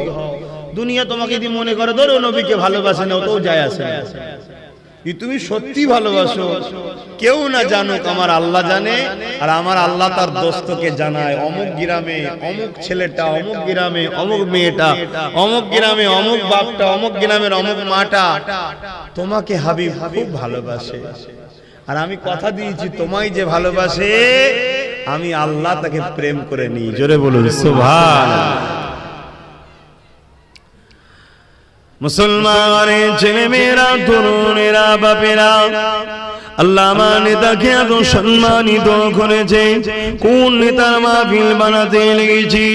দুনিয়া তোমাকে যদি মনে করে ধরো নবীকে ভালোবাসে না, ওটাও যায় আসে না। তুমি সত্যি ভালোবাসো, কেউ না জানুক, আমার আল্লাহ জানে, আর আমার আল্লাহ তার দোস্তকে জানায়, অমুক গ্রামে অমুক ছেলেটা, অমুক গ্রামে অমুক মেয়েটা, অমুক গ্রামে অমুক বাপটা, অমুক গ্রামের অমুক মাটা তোমাকে হাবিব খুব ভালোবাসে। আর আমি কথা দিয়েছি, তোমায় যে ভালোবাসে আমি আল্লাহ তাকে প্রেম করে নিই। জোরে বলুন সুবহানাল্লাহ। মুসলমানের ছেলে মেয়েরা, তরুণেরা, বাপেরা, আল্লাহ আমার নেতাকে এত সম্মানিত করেছে। কোন নেতার মাহফিল বানাতে লেগেছি,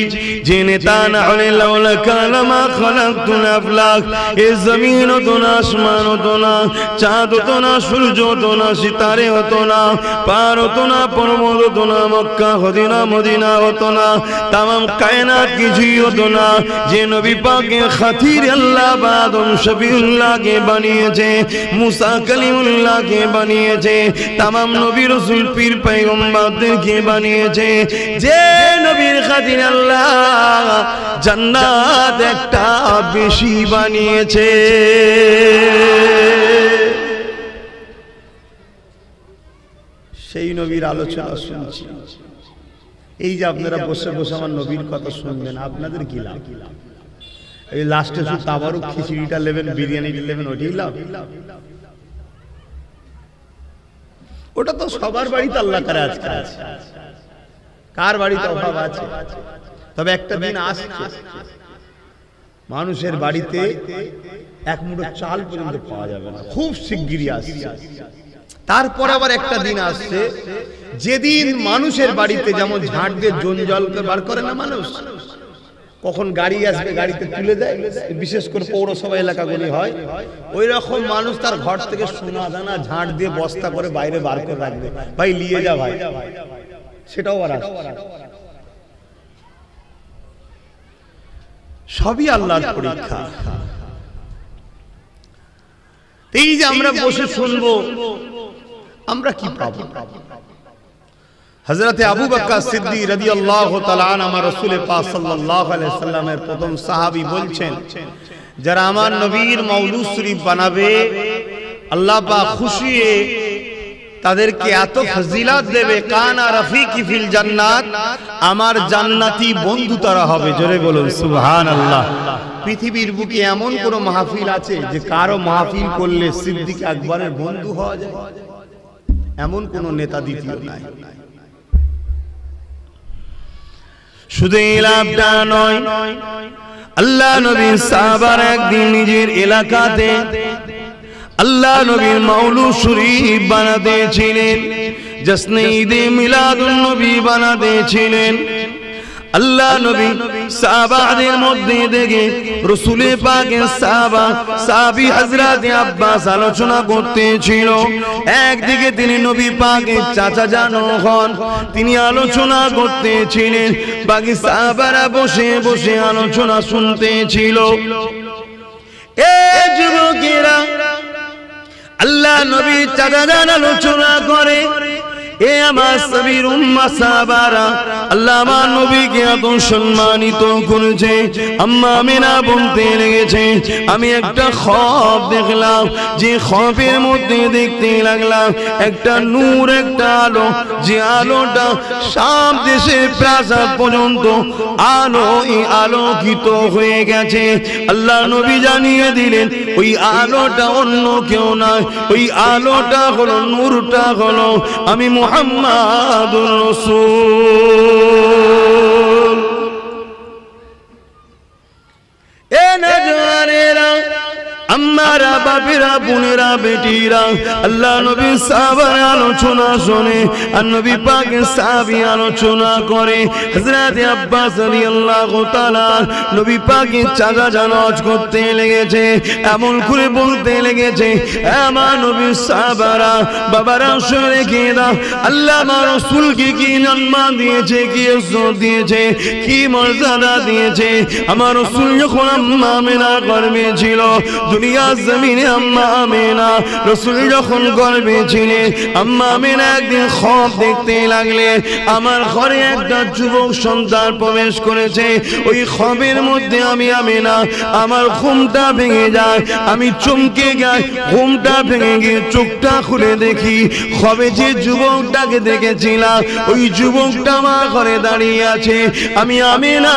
যে নেতা না হলে লাউলা কালামা খালাকতুল আফলাক, এ জমিন হতো না, আসমান হতো না, চাঁদ হতো না, সূর্য হতো না, সিতারে হতো না, পার হতো না, পর্বত হতো না, মক্কা হতো না, মদিনা হতো না, তামাম কায়নাত কিছুই হতো না। যে নবী পাকের খাতির আল্লাহ আদম শফিউল্লাহকে বানিয়েছে, মুসা কালিমুল্লাহকে বানিয়ে বানিয়েছে, তামাম নবী রাসূল পীর পয়গম্বরদেরকে বানিয়েছে। যে নবীর খাতিরে আল্লাহ জান্নাত একটা বেশি বানিয়েছে। সেই নবীর আলোচনা শুনছি। এই যে আপনারা বসে বসে আমার নবীর কথা শুনবেন, আপনাদের কি লাভ? এই লাস্টে শুধু তাবারুক খিচুড়িটা নেবেন, বিরিয়ানিটা নেবেন, ওইটাই লাভ? ওটা তো সবার বাড়িতে আল্লাহ করে আজকে আছে, কার বাড়িতে অভাব আছে? তবে একটা দিন আসছে মানুষের বাড়িতে এক মুঠো চাল পর্যন্ত পাওয়া যাবে না, খুব শিগগিরই আসছে। তারপর আবার একটা দিন আসছে যেদিন মানুষের বাড়িতে যেমন ঝাঁট দিয়ে জঞ্জাল বার করে না মানুষ, কখন গাড়ি আসবে গাড়িতে তুলে দেয়, বিশেষ করে পৌরসভা এলাকাগুলি হয়, ওই রকম মানুষ তার ঘর থেকে সোনা দানা ঝাঁট দিয়ে বস্তা করে বাইরে বার করে রাখবে, ভাই নিয়ে যা ভাই, সেটাও আর সবই আল্লাহর পরীক্ষা। এই যে আমরা বসে শুনবো, আমরা কি পাবো? হযরতে আবু বকর সিদ্দিক রাদিয়াল্লাহু তাআলা আনহু আমার রাসূল পাক সাল্লাল্লাহু আলাইহি সাল্লামের প্রথম সাহাবী বলছেন, যারা আমার নবীর মাওলুদ শরীফ বানাবে আল্লাহ পাক খুশি হয়ে তাদেরকে এত ফজিলত দেবে, কানা রাফিকি ফিল জান্নাত, আমার জান্নাতি বন্ধু তারা হবে। জোরে বলুন সুবহানাল্লাহ। পৃথিবীর বুকে এমন কোন মাহফিল আছে যে কারো মাহফিল করলে সিদ্দিক আকবরের বন্ধু হওয়া যায়? এমন কোন নেতা দ্বিতীয় নাই। শুধু এই লাভটা নয়, আল্লাহ নবী সাহাবারা একদিন নিজের এলাকাতে আল্লাহ নবীর মাওলুদ শরীফ বানাতে ছিলেন, জশ্নে ঈদে মিলাদুন নবী বানাতে ছিলেন। আল্লাহ নবী সাহাবাদের মধ্যে দেখে রাসূল পাকের সাহাবী হযরত আব্বাস আলোচনা করতেছিল। একদিকে তিনি নবী পাকের চাচা জানো হন, তিনি আলোচনা করতেছিলেন, বাকি সাহাবারা বসে বসে আলোচনা শুনতেছিল। এই যুবকেরা আল্লাহ নবী চাচা জান আলোচনা করে, এ আমার সাবির উম্মাহ সাহাবারা আল্লাহ আমার নবীকে এত সম্মানিত করেছে। আম্মা আমিনা বলতে লেগেছে, আমি একটা খ্বাব দেখলাম, যে খ্বাবের মধ্যে দেখতে লাগলাম একটা নূর, একটা আলো, যে আলোটা শাম দেশের প্রাসাদ পর্যন্ত আলোকিত হয়ে গেছে। আল্লাহ নবী জানিয়ে দিলেন ওই আলোটা অন্য কেউ নয়, ওই আলোটা হলো, নূরটা হলো আমি মুহাম্মাদুর রাসূল। এ নজওয়ানেরা, আম্মারা, বাপেরা, বোনেরা, বেটিরা, আল্লাহ নবী সাহাবার আলোচনা শোনে আর নবী পাকের সাহাবী আলোচনা করে। হযরত আব্বাস রাদিয়াল্লাহু তাআলা নবী পাকের চাচা জানাজ করতে লেগেছে, এমন করে বলতে লেগেছে, আমার নবীর সাহাবারা, বাবারা শুনে রেখে দাও, আল্লাহ আমার রাসূলকে কি সম্মান দিয়েছে, কি ইজ্জত দিয়েছে, কি মর্যাদা দিয়েছে। আমার রাসূল যখন আম্মা আমিনার গর্ভে ছিল, দুনিয়া জমিনে আম্মা আমিনা রাসূল যখন গর্ভে ছিলেন, আম্মা আমিনা একদিন খ্বাব দেখতে লাগলেন, আমার ঘরে একটা যুবক সন্তান প্রবেশ করেছে। ওই খ্বাবের মধ্যে আমি আমিনা, আমার ঘুমটা ভেঙে যায়, আমি চমকে যাই, ঘুমটা ভেঙে গিয়ে চোখটা খুলে দেখি খ্বাবে যে যুবকটাকে দেখেছিলাম ওই যুবকটা আমার ঘরে দাঁড়িয়ে আছে। আমি আমিনা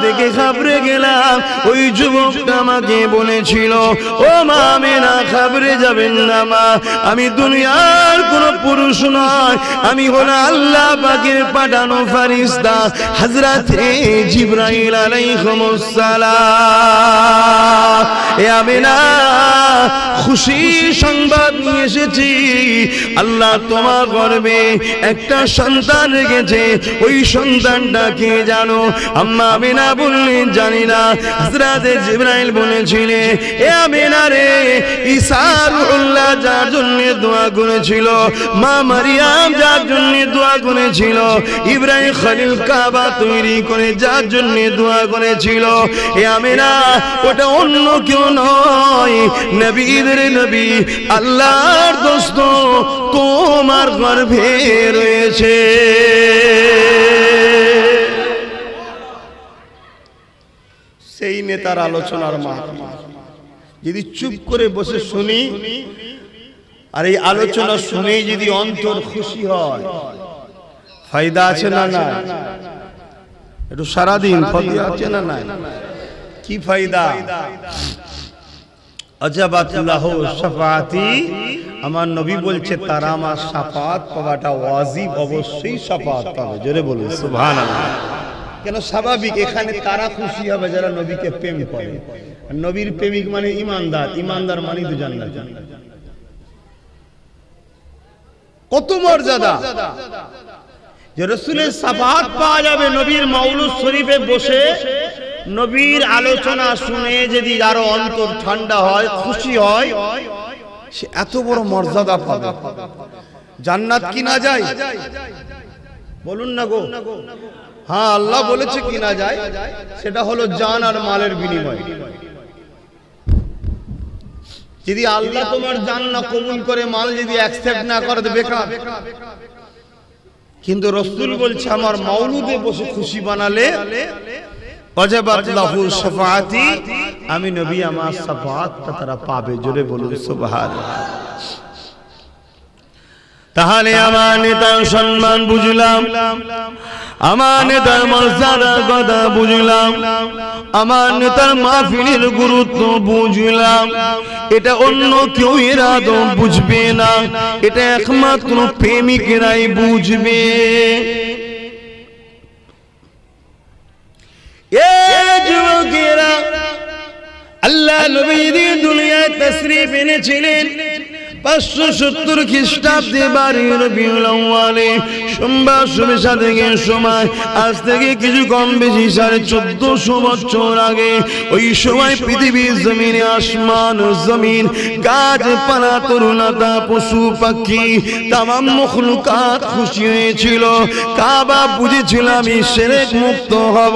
দেখে ঘাবড়ে গেলাম। ওই যুবকটা আমাকে বলেছিল, ও মা আমিনা, ঘাবড়ে যাবেন না মা, আমি দুনিয়ার কোন পুরুষ নয়, আমি হলো আল্লাহ পাকের পাঠানো ফেরেশতা হযরতে জিবরাইল আলাইহিস সালাম। এ আমিনা, খুশি সংবাদ নিয়ে এসেছি, আল্লাহ তোমার গর্ভে একটা সন্তান রেখেছে। ওই সন্তানটা কে জানো? আম্মা আমিনা বললেন, জানি না। হযরতে জিবরাইল বলেছিলেন, এ আমেনা রে, ঈসা রূহুল্লাহ যার জন্য দোয়া করেছিল, মা মারিয়াম যার জন্য দোয়া করেছিল, ইব্রাহিম খলিল কাবা তৈরি করে যার জন্য দোয়া করেছিল, এ আমেনা ওটা অন্য কেউ নয়, নবীদের নবী আল্লাহর দোস্ত তোমার গর্ভে রয়েছে। সেই নেতার আলোচনার মাধ্যমে যদি চুপ করে বসে শুনি আর এই আলোচনা শুনে যদি অন্তর খুশি হয়, ফায়দা আছে না না? একটু সারাদিন ফায়দা আছে না না? কি ফায়দা? আজাবাতুল্লাহ শাফাআতি, আমার নবী বলছে তারা আমার শাফাত পাওয়াটা ওয়াজিব, অবশ্যই শাফাত পাবে। জোরে বলুন সুবহানাল্লাহ। কেন? স্বাভাবিক, এখানে তারা খুশি হবে যারা নবীকে প্রেম করে। নবীর প্রেমিক মানে ইমানদার, ইমানদার মানে তো জান্নাত। কত মর্যাদা যে রাসূলের শাফাত পাওয়া যাবে। নবীর মাউলুদ শরীফে বসে নবীর আলোচনা শুনে যদি আরো অন্তর ঠান্ডা হয়, খুশি হয়, সে এত বড় মর্যাদা পাবে। জান্নাত কিনা যায়? বলুন না গো। হ্যাঁ, আল্লাহ বলেছে কিনা যায়, সেটা হলো জান আর মালের বিনিময়। যদি আল্লাহ তোমার জান না কবুল করে, মাল যদি অ্যাকসেপ্ট না করে, বেকার। কিন্তু রাসূল বলছে আমার মাউলুদে বসে খুশি বানালে ওয়াজাবাত লাহু শাফাআতি, আমি নবী আমার শাফাআতটা তারা পাবে। জোরে বলুন সুবহানাল্লাহ। তাহলে আমার নেতার সম্মান বুঝলাম, আমার নেতার মর্যাদার কথা বুঝলাম, আমার নেতার মাহফিলের গুরুত্ব বুঝলাম। এটা অন্য কেউ এরা তো বুঝবে না, এটা একমাত্র প্রেমিকেরাই বুঝবে। যুবকেরা, আল্লাহ নবী দুনিয়ায় তাশরীফ এনেছিলেন 570 খ্রিস্টাব্দে 12 রবিউল আউয়ালে, সোমবার শুভেচ্ছা থেকে সময়, আজ থেকে কিছু কম বেশি 1450 বছর আগে, ওই সময় পৃথিবীর জমিনে আসমান ও জমিন, গাছপালা, তরুলতা, পশু পাখি, তামাম মখলুকাত খুশি হয়েছিল। কাবা বুঝেছিল আমি শিরক মুক্ত হব,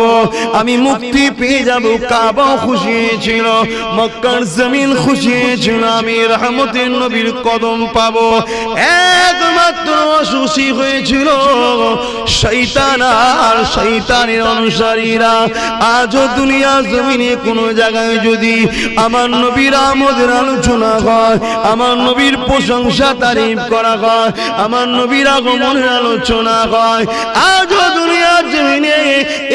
আমি মুক্তি পেয়ে যাব। কাবাও খুশি হয়েছিল, মক্কার জমিন খুশি হয়েছিল, আমি রহমতের নবীর কদম পাবো। একমাত্র অসুখী হয়েছিল শয়তান আর শয়তানের অনুসারীরা। আজও দুনিয়া জমিনে কোন জায়গায় যদি আমার নবীর আমদের আলোচনা হয়, আমার নবীর প্রশংসা তারিফ করা হয়, আমার নবীর আগমনের আলোচনা হয়, আজও দুনিয়া জমিনে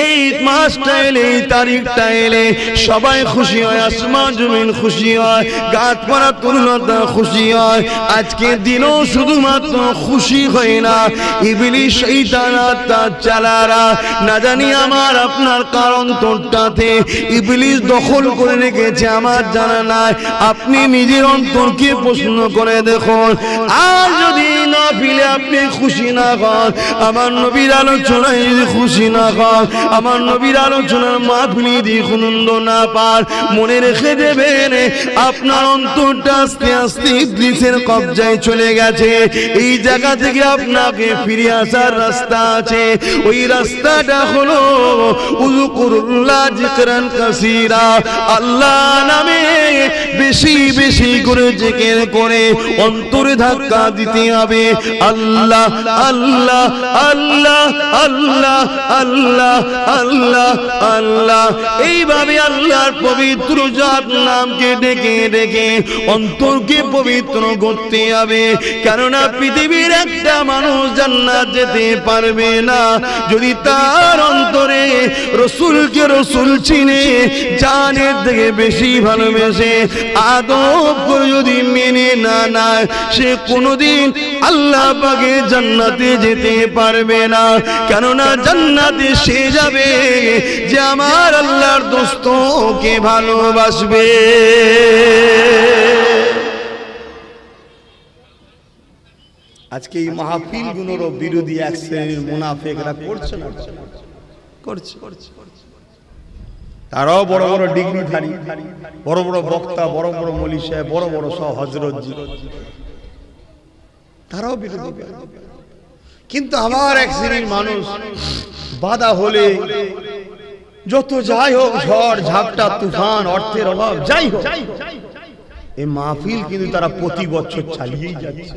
এই মাসটা এলে, এই তারিখটা এলে সবাই খুশি হয়, আসমান জমিন খুশি হয়, গাছপালা তরুলতা খুশি হয়। আজকের দিনও শুধুমাত্র খুশি হয় না, ইবলিস শয়তান আর তার চালারা না জানি আমার আপনার কারণ তোরটাতে ইবলিস দখল করে রেখেছে, আমার জানা নাই। আপনি নিজের অন্তরকে প্রশ্ন করে দেখুন। আর যদি না ফিলে আপনি খুশি না হন, আমার নবীর আলোচনায় যদি খুশি না হন, আমার নবীর আলোচনার মাহফিলে যদি আনন্দ না পান, মনে রেখে দেবেন আপনার অন্তরটা আস্তে আস্তে ইবলিসের কবজায় চলে গেছে। এই জায়গা থেকে আপনাকে ফিরে আসার রাস্তা আছে, ওই রাস্তাটা হলো উযকুরুল্লাহ যিকরান কাসীরা, আল্লাহ নামে বেশি বেশি করে জিকির করে অন্তরে ধাক্কা দিতে হবে। আল্লাহ আল্লাহ আল্লাহ আল্লাহ আল্লাহ আল্লাহ আল্লাহ, এইভাবে আল্লাহর পবিত্র জাত নামকে ডেকে ডেকে অন্তরকে পবিত্র করতে হবে। কেননা পৃথিবীর একটা মানুষ জান্নাত যেতে পারবে না যদি তার অন্তরে রাসূলকে রাসূল চিনে, জানের থেকে বেশি ভালোবেসে আদব করে যদি মেনে না নেয়, সে কোনোদিন আল্লাহ পাকের জান্নাতে যেতে পারবে না। কেননা জান্নাতে সে যাবে যে আমার আল্লাহর দোস্তকে ভালোবাসবে। আজকে এই মাহফিল গুলোর বিরোধী এক শ্রেণীর মুনাফিকরা করছে না, করছে। তারাও বড় বড় ডিগ্রিধারী, বড় বড় বক্তা, বড় বড় মৌলী সাহেব, বড় বড় সব হযরতজি, তারাও বিরোধী। কিন্তু আবার এক শ্রেণীর মানুষ বাধা হলে যত যাই হোক, ঝড় ঝাপটা তুফান, অর্থের অভাব যাই হোক, এই মাহফিল কিন্তু তারা প্রতি বছর চালিয়েই যাচ্ছে।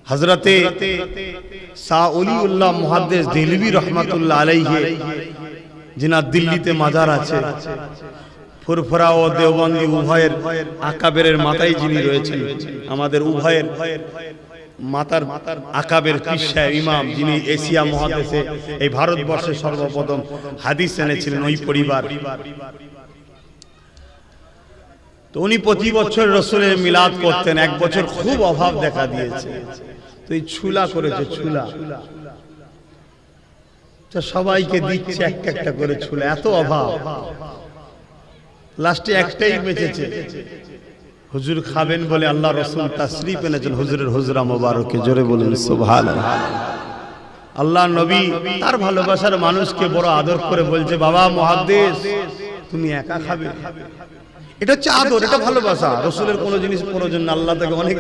হযরতে শাহ ওলিউল্লাহ মুহাদ্দিস দেহলভী রহমাতুল্লাহ আলাইহি, যিনার দিল্লিতে মাজার আছে, ফুরফুরা ও দেওবন্দি উভয়ের আকাবেরের মাথায় যিনি রয়েছেন, আমাদের উভয়ের মাতার আকাবের পীর সাহেব ইমাম, যিনি এশিয়া মহাদেশে এই ভারতবর্ষে সর্বপ্রথম হাদিস এনেছিলেন, ওই পরিবার। তো উনি প্রতি বছর রাসূলের মিলাদ করতেন। এক বছর খুব অভাব দেখা দিয়েছে, তো এই ছুলা করেছে, ছুলা সবাইকে দিচ্ছে একটা একটা করে ছুলা, এত অভাব, লাস্টে একটাই বেঁচেছে। হুজুর খাবেন বলে আল্লাহ রাসূল তাশরীফ এনেছেন হুজুরের হুজরা মোবারকে, জোরে বলুন সুবহানাল্লাহ। আল্লাহ নবী তার ভালোবাসার মানুষকে বড় আদর করে বলছে, বাবা মুহাদ্দিস তুমি একা খাবে। এটা হচ্ছে আদর, এটা ভালোবাসা। রাসূলের কোনো জিনিস প্রয়োজন না, আল্লাহ তাকে অনেক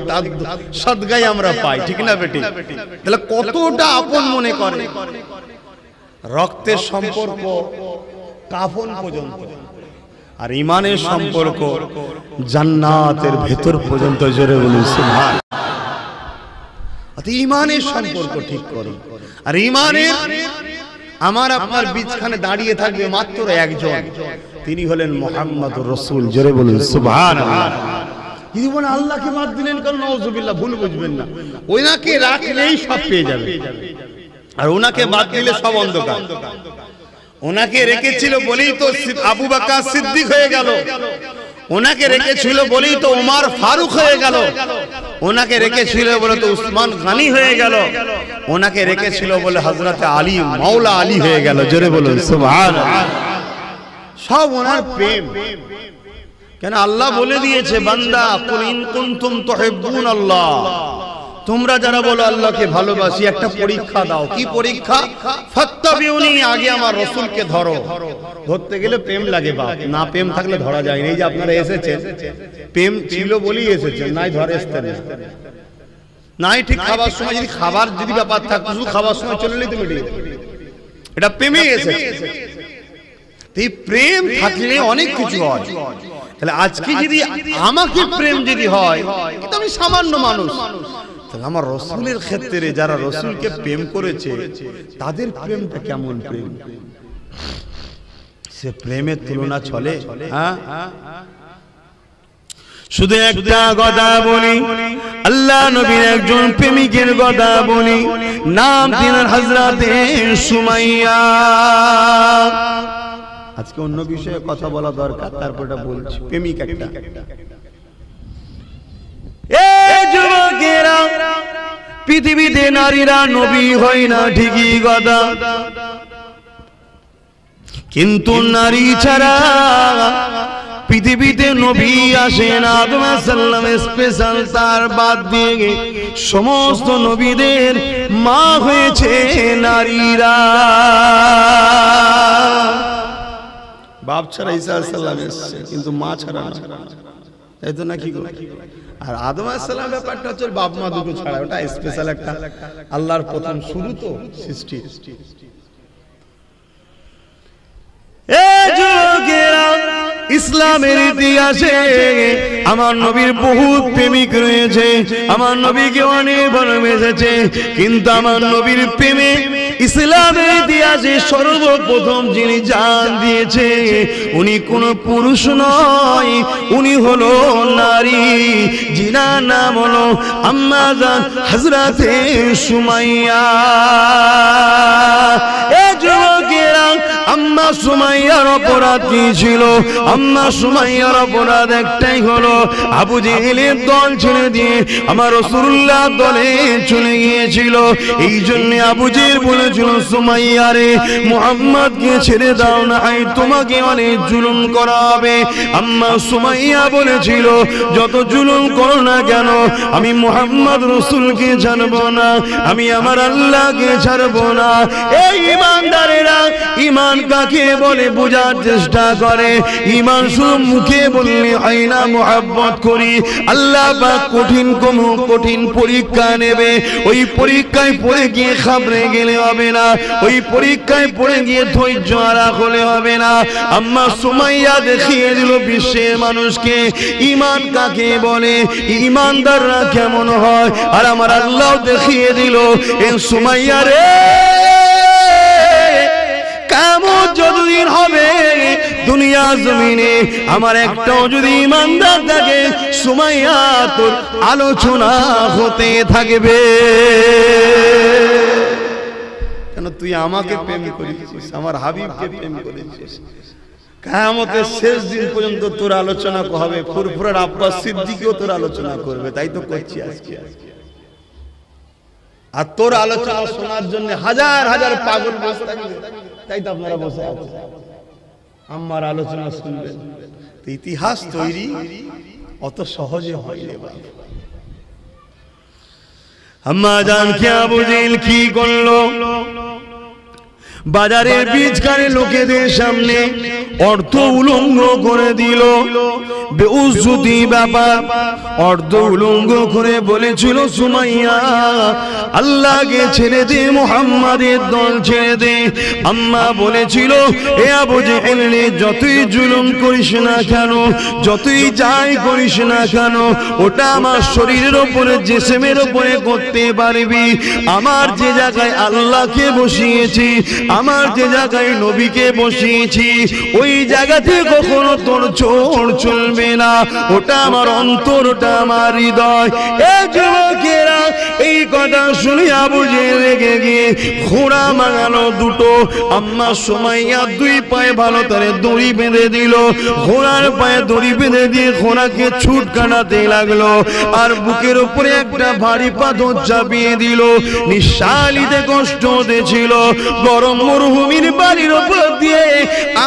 সদগায় আমরা পাই, ঠিক না বেটি? তাহলে কতটা আপন মনে করে, রক্তের সম্পর্ক কাফন পর্যন্ত, আর ইমানের সম্পর্ক জান্নাতের ভেতর পর্যন্ত, জোরে বলুন সুবহানাল্লাহ। ইমানের সম্পর্ক ঠিক করো। আর ইমানের আমার আপনার বীজখানে দাঁড়িয়ে থাকবে মাত্র একজন, তিনি হলেন মুহাম্মদুর রাসূল, জোরে বলুন সুবহানাল্লাহ। যদি বলেন আল্লাহকে বাদ দিলেন কেন, নাউযুবিল্লাহ, ভুল বুঝবেন না। ওনাকে রাখলেই সব পেয়ে যাবে, আর ওনাকে বাদ দিলে সব অন্ধকার। ওনাকে রেখেছিল বলেই তো আবু বকর সিদ্দিক হয়ে গেল, ওনাকে রেখেছিল বলেই তো ওমর ফারুক হয়ে গেল, ওনাকে রেখেছিল বলে তো উসমান গনি হয়ে গেল, ওনাকে রেখেছিল বলে হযরত আলী মাওলা আলী হয়ে গেল, জোরে বলুন সুবহানাল্লাহ। সব ওনার প্রেম। কেন আল্লাহ বলে দিয়েছে, বান্দা কুল ইন কুনতুম তুহিব্বুনাল্লাহ, তোমরা যারা বলো আল্লাহকে ভালোবাসি, একটা পরীক্ষা দাও। কি পরীক্ষা? ফাত্তাবিউনি, আগে আমার রাসূলকে ধরো। ধরতে গেলে প্রেম লাগে বাপ, না প্রেম থাকলে ধরা যায় না। এই যে আপনারা এসেছেন, প্রেম ছিল বলেই এসেছেন, নাই ধরে আসতেন নাই। ঠিক খাবার সময় যদি ব্যাপার থাকতো, শুধু খাবার সময় চলে এলেই তো মিটিয়ে, এটা প্রেমে এসেছে। এই প্রেম থাকলে অনেক কিছু হয়। তাহলে আজকে যদি আমাকে প্রেম যদি হয়, কিন্তু আমি সামান্য মানুষ, তাহলে আমার রাসূলের ক্ষেত্রে যারা রাসূলকে প্রেম করেছে তাদের প্রেমটা কেমন প্রেম? সে প্রেমের তুলনা চলে? হ্যাঁ, শুধু একটা কথা বলি, আল্লাহ নবীর একজন প্রেমিকের কথা বলি, নাম তিনার হযরতে সুমাইয়া। আজকে অন্য বিষয়ে কথা বলা দরকার, তারপর এটা বলছি। প্রেমিক একটা। এই যুবকেরা, পৃথিবীতে নারীরা নবী হয় না ঠিকই কথা, কিন্তু নারী ছাড়া পৃথিবীতে নবী আসেন। আদম আলাইহিস সালাম স্পেশাল, তার বাদ দিয়ে সমস্ত নবীদের মা হয়েছে নারীরা। বাপ ছাড়া ঈসা আলাইহিস সালাম এসেছে, কিন্তু মা ছাড়া না, তাই তো নাকি? আর আদম আলাইহিস সালাম ব্যাপারটা হচ্ছে বাপ মা দুটো ছাড়া, ওটা স্পেশাল একটা আল্লাহর প্রথম শুরু তো সৃষ্টি। এই যুবকেরা, ইসলামের ইতিহাসে আমার নবীর বহু প্রেমিক রয়েছে, আমার নবীকে অনেক ভালোবেসেছে, কিন্তু আমার নবীর প্রেমে ইসলামের ইতিহাসে সর্বপ্রথম যিনি জান দিয়েছে, উনি কোন পুরুষ নয়, উনি হলো নারী, যিনার নাম হলো আম্মা জান হযরতে সুমাইয়া। এই যুবকেরা, আম্মা সুমাইয়ার অপরাধ কি ছিল? আম্মা সুমাইয়ার অপরাধ একটাই হলো, আবু জেহেলের দল ছেড়ে দিয়ে আমার রাসূলুল্লাহ দলে চলে গিয়েছিল। এই জন্য আবু জেহেল বলেছিল, সুমাইয়া রে, মুহাম্মদকে ছেড়ে দাও না, তোমাকে অনেক জুলুম করা হবে। আম্মা সুমাইয়া বলেছিল, যত জুলুম করো না কেন, আমি মুহাম্মদ রাসূলকে ছাড়বো না, আমি আমার আল্লাহকে ছাড়বো না। এই ঈমানদারেরা, ঈমান কাকে জজবাকে বলে বোঝার চেষ্টা করে। ঈমান শুধু মুখে বললে হয় না, মুহাব্বত করি। আল্লাহ পাক কঠিন পরীক্ষা নেবে। ওই পরীক্ষায় পড়ে গিয়ে ঘাবড়ে গেলে হবে না, ওই পরীক্ষায় পড়ে গিয়ে ধৈর্য হারা হলে হবে না। আম্মা সুমাইয়া দেখিয়ে দিল বিশ্বের মানুষকে ঈমান কাকে বলে, ঈমানদাররা কেমন হয়। আর আমার আল্লাহ দেখিয়ে দিল এ সুমাইয়া রে, কিয়ামত যতদিন হবে দুনিয়া জমিনে আমার একটাও যদি ঈমানদার থাকে, সুমাইয়া তোর আলোচনা হতে থাকবে। কেন তুই আমাকে প্রেম করেছিস, আমার হাবিবকে প্রেম করেছিস, কিয়ামতের শেষ দিন পর্যন্ত তোর আলোচনা হবে। ফুরফুরার আব্বাস সিদ্দিকও তোর আলোচনা করবে, তাই তো করছি আজকে। আর তোর আলোচনা শোনার জন্য হাজার হাজার পাগল বসে থাকবে, তাই তো আপনারা বসে আছেন আমার আলোচনা শুনবেন। ইতিহাস তৈরি অত সহজে হয় না বাবা। আম্মা জান কে আবু জেহেল কি করলো, বাজারের বীজকারী লোকেদের সামনে অর্থ উলঙ্গ করে দিল। বেউজ্জতি ব্যাপার, অর্ধ উলঙ্গ করে বলেছিল সুমাইয়া আল্লাহকে ছেড়ে দে, মুহাম্মাদের দল ছেড়ে দে। আম্মা বলেছিল এ আবু জেহেল রে, যতই জুলুম করিস না কেন, যতই যাই করিস না কেন, ওটা আমার শরীরের উপরে, জিসমের উপরে করতে পারবি। আমার যে জায়গায় আল্লাহকে বসিয়েছি, আমার যে জায়গায় নবীকে বসিয়েছি, ওই জায়গাতে কখনো তোর চোর চলবে না। ওটা আমার অন্তর, ওটা আমার হৃদয়। এই যুবকেরা এই কথা শুনে আবু জেহেল রেগে গিয়ে ঘোড়া মাগালো দুটো। আম্মা সুমাইয়া দুই পায়ে ভালো করে দড়ি বেঁধে দিল, ঘোড়ার পায়ে দড়ি বেঁধে দিয়ে ঘোড়াকে ছুট কাটাতে লাগলো। আর বুকের উপরে একটা ভারী পাথর চাপিয়ে দিল। নিঃশ্বাসিতে কষ্ট হতেছিল। গরম মরুভূমির বাড়ির উপর দিয়ে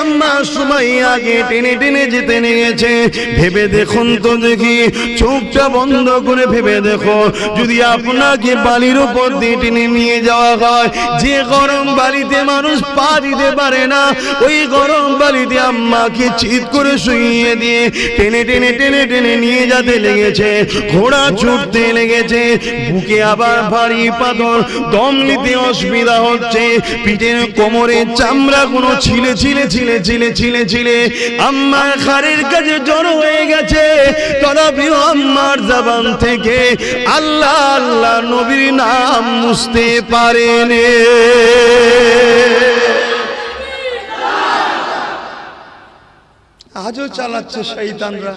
আম্মা সুমাইয়াকে টেনে টেনে যেতে নিয়েছে। ভেবে দেখুন তো দেখি, চোখটা বন্ধ করে ভেবে দেখো, যদি আপনাকে বালির উপর দিয়ে টেনে নিয়ে যাওয়া হয়, যে গরম বালিতে মানুষ পা দিতে পারে না, ওই গরম বালিতে আম্মাকে চিৎ করে শুইয়ে দিয়ে টেনে টেনে টেনে টেনে নিয়ে যেতে লেগেছে। ঘোড়া ছুটতে লেগেছে, বুকে আবার ভারী পাথর, দম নিতে অসুবিধা হচ্ছে। পিঠের কোমরে চামড়া কোনো ছিলে ছিলে ছিলে ছিলে ছিলে ছিলে আম্মার ঘাড়ের কাছে জড়ো হয়ে গেছে। তথাপি আম্মার জবান থেকে আল্লাহ আল্লাহ নবীর নাম মুছতে পারেনি। আজও চালাচ্ছে শয়তানরা,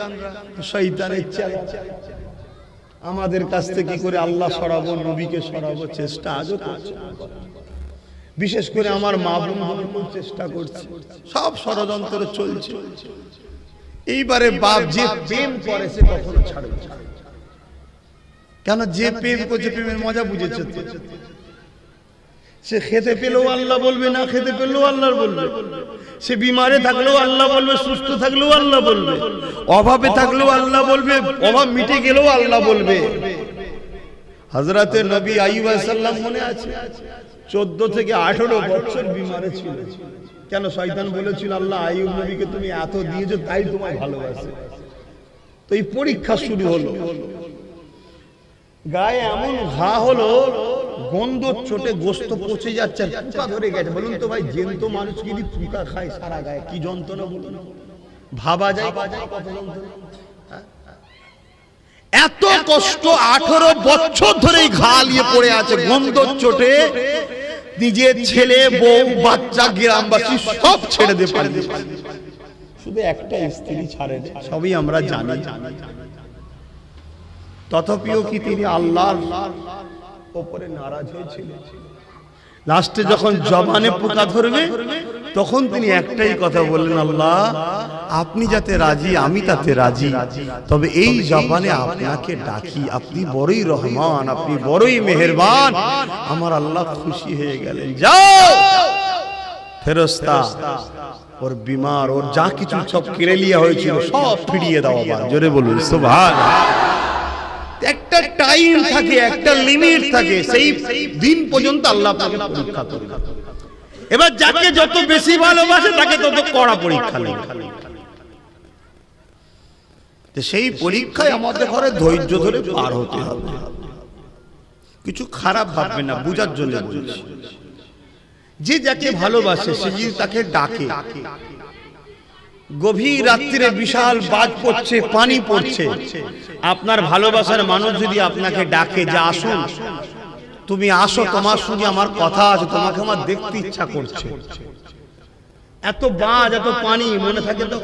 শয়তানের চালা আমাদের কাছ থেকে করে আল্লাহ সরাবো, নবীকে সরাবো চেষ্টা আজও করছে। বিশেষ করে আমার মা বোন চেষ্টা করছে, সব ষড়যন্ত্র চলছে। এইবারে বাপ যে প্রেম করে সে কখনো ছাড়বে না, কেন যে প্রেম করছে প্রেমের মজা বুঝেছে। সে খেতে পেলেও আল্লাহ বলবে, না খেতে পেলেও আল্লাহ বলবে। সে বিমারে থাকলেও আল্লাহ বলবে, সুস্থ থাকলেও আল্লাহ বলবে, অভাবে থাকলেও আল্লাহ বলবে, অভাব মিটে গেলেও আল্লাহ বলবে। হযরতে নবী আইয়ুব আলাইহিস সালাম মনে আছে, 14 থেকে 18 বছর বিমারে ছিল। কেন? শয়তান বলেছিল আল্লাহ আইয়ুব নবীকে তুমি এত দিয়েছো তাই তোমায় ভালোবাসে। তো এই পরীক্ষা শুরু হলো। গায়ে এমন ঘা হলো, গন্ধ চোটে গোশত পচে যাচ্ছে, পোকা ধরে গেছে। বলুন তো ভাই, জ্যান্ত মানুষ কি পোকা খায় সারা গায়ে, কি যন্ত্রণা বলুন, ভাবা যায় কত যন্ত্রণা। এত কষ্ট, 18 বছর ধরে ঘা নিয়ে পড়ে আছে, গন্ধ চোটে নিজের ছেলে বউ বাচ্চা গ্রামবাসী সব ছেড়ে দিয়ে পালিয়ে, শুধু একটা স্ত্রী ছাড়ে, সবই আমরা জানি। তথাপিও কি তিনি আল্লাহর উপরে নারাজ হয়েছিলেন? লাস্টে যখন জবানে পোকা ধরবে তখন তিনি একটাই কথা বললেন, আল্লাহ আপনি যাতে রাজি আমি তাতে রাজি, তবে এই জবানে আপনাকে ডাকি, আপনি বড়ই রহমান, আপনি বড়ই মেহেরবান। আমার আল্লাহ খুশি হয়ে গেলেন। যাও ফেরেশতা, ওর বিমার, ওর যা কিছু সব কেড়ে লিয়া হয়েছিল সব ফিরিয়ে দাও। আবার জোরে বলুন সুবহানাল্লাহ। একটা টাইম থাকে, একটা লিমিট থাকে, সেই দিন পর্যন্ত আল্লাহ আপনাকে পরীক্ষা করবে। এবার যাকে যত বেশি ভালোবাসে তাকে তত কড়া পরীক্ষা নেয়। সেই পরীক্ষায় আমাদের ঘরে ধৈর্য ধরে পার হতে হবে। কিছু খারাপ ভাববে না, বুঝার জন্য বলছি। যে যাকে ভালোবাসে সে যদি তাকে ডাকে, গভীর রাত্রিরে বিশাল বাজ পড়ছে, পানি পড়ছে, আপনার ভালোবাসার মানুষ যদি আপনাকে ডাকে যে আসুন, তুমি আসো, তোমার সঙ্গে আমার কথা আছে, তোমাকে আমার দেখতে ইচ্ছা করছে, এত বাজ এত পানি মনে থাকে তো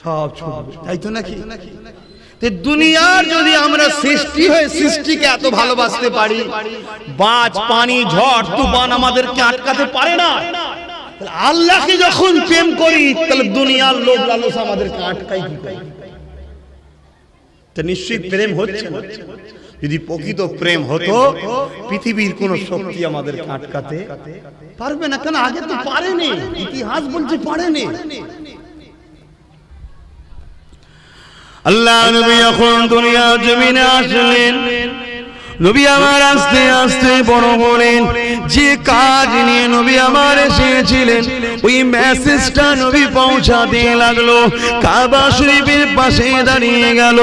সব ছুটবে, তাই তো নাকি? দুনিয়ার যদি আমরা সৃষ্টি হয়ে সৃষ্টিকে এত ভালোবাসতে পারি, বাজ পানি ঝড় তুফান আমাদেরকে আটকাতে পারে না। আল্লাহকে যখন প্রেম করি তাহলে দুনিয়ার লোভ লালসা আমাদেরকে আটকায় কি করে? তা নিশ্চিত প্রেম হচ্ছে। যদি প্রকৃত প্রেম হতো পৃথিবীর কোন শক্তি আমাদেরকে আটকাতে পারবে না। কেন? আগে তো পারেনি, ইতিহাস বলছে পারেনি। আল্লাহ নবী যখন দুনিয়ার জমিনে আসলেন, নবী আমার আস্তে আস্তে বড় হলেন। যে কাজ নিয়ে নবী আমার এসেছিলেন ওই মেসেজটা নবী পৌঁছাতে লাগলো। কাবা শরীফের পাশে দাঁড়িয়ে গেল,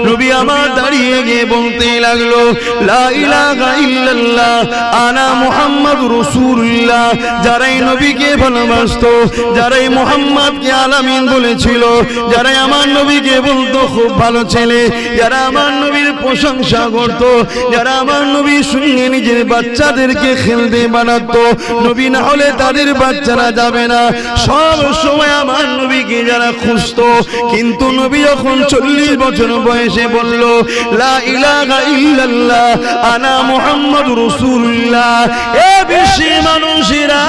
নবী আমার দাঁড়িয়ে গিয়ে বলতে লাগলো, লা ইলাহা ইল্লাল্লাহ আনা মুহাম্মাদুর রাসূলুল্লাহ। যারাই নবীকে ভালোবাসতো, যারাই মুহাম্মদকে আলামিন বলেছিল, যারাই আমার নবীকে বলতো খুব ভালো ছেলে, যারা আমার নবীর প্রশংসা করত, যারা আমার নবীর সঙ্গে নিজের বাচ্চাদেরকে খেলতে বানাতো, নবী না হলে তাদের বাচ্চারা যাবে না, সব সময় আমার নবীকে যারা খুঁজতো, কিন্তু নবী যখন 40 বছর বয়সে বলল লা ইলাহা ইল্লাল্লাহ আনা মুহাম্মাদুর রাসূলুল্লাহ, এ বিশ্বের মানুষেরা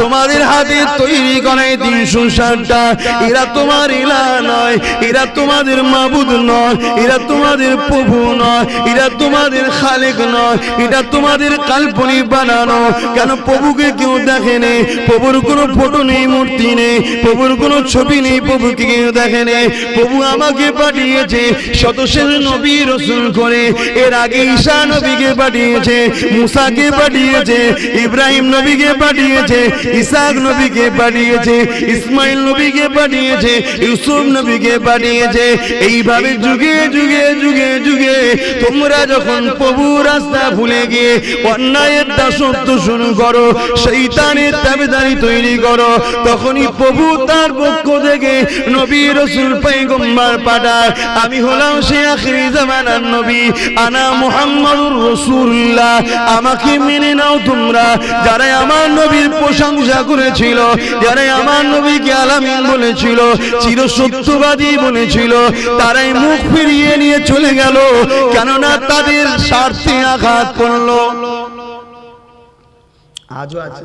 তোমাদের হাতে তৈরি করাই 360টা, এরা তোমার ইলাহ নয়, এরা তোমাদের মাবুদ নয়, এরা তোমাদের প্রভু নয়, এরা তোমাদের খালেক নয়, এটা তোমাদের কাল্পনিক বানানো। কেন? প্রভুকে কেউ দেখেনি, প্রভুর কোনো ফটো নেই, মূর্তি নেই, প্রভুর কোনো ছবি নেই, প্রভুকে কেউ দেখেনি। প্রভু আমাকে পাঠিয়েছে শতশের নবী রাসূল করে। এর আগে ঈসা নবীকে পাঠিয়েছে, মুসাকে পাঠিয়েছে, ইব্রাহিম নবীকে পাঠিয়েছে, ইসহাক নবীকে পাঠিয়েছে, ইসমাইল নবীকে পাঠিয়েছে, ইউসুফ নবীকে পাঠিয়েছে। এইভাবে যুগে যুগে যুগে যুগে তোমরা যখন প্রভুর রাস্তা ভুলে গিয়ে অন্যায়ের দাসত্ব শুরু করো, শয়তানের তাবেদারি তৈরি করো, তখনই প্রভু তার পক্ষ থেকে নবী রাসূল পয়গম্বর পাঠায়। আমি হলাম সে আখিরি জামানার নবী, আনা মুহাম্মাদুর রাসূলুল্লাহ। আমাকে মেনে নাও তোমরা। যারা আমার নবীর প্রশংসা করেছিল, যারা আমার নবীকে আলামিন বলেছিল, চিরসত্যবাদী বলেছিল, তারাই মুখ ফিরিয়ে নিয়ে চলে গেল, কেননা তাদের স্বার্থে আঘাত করলো। আজও আছে।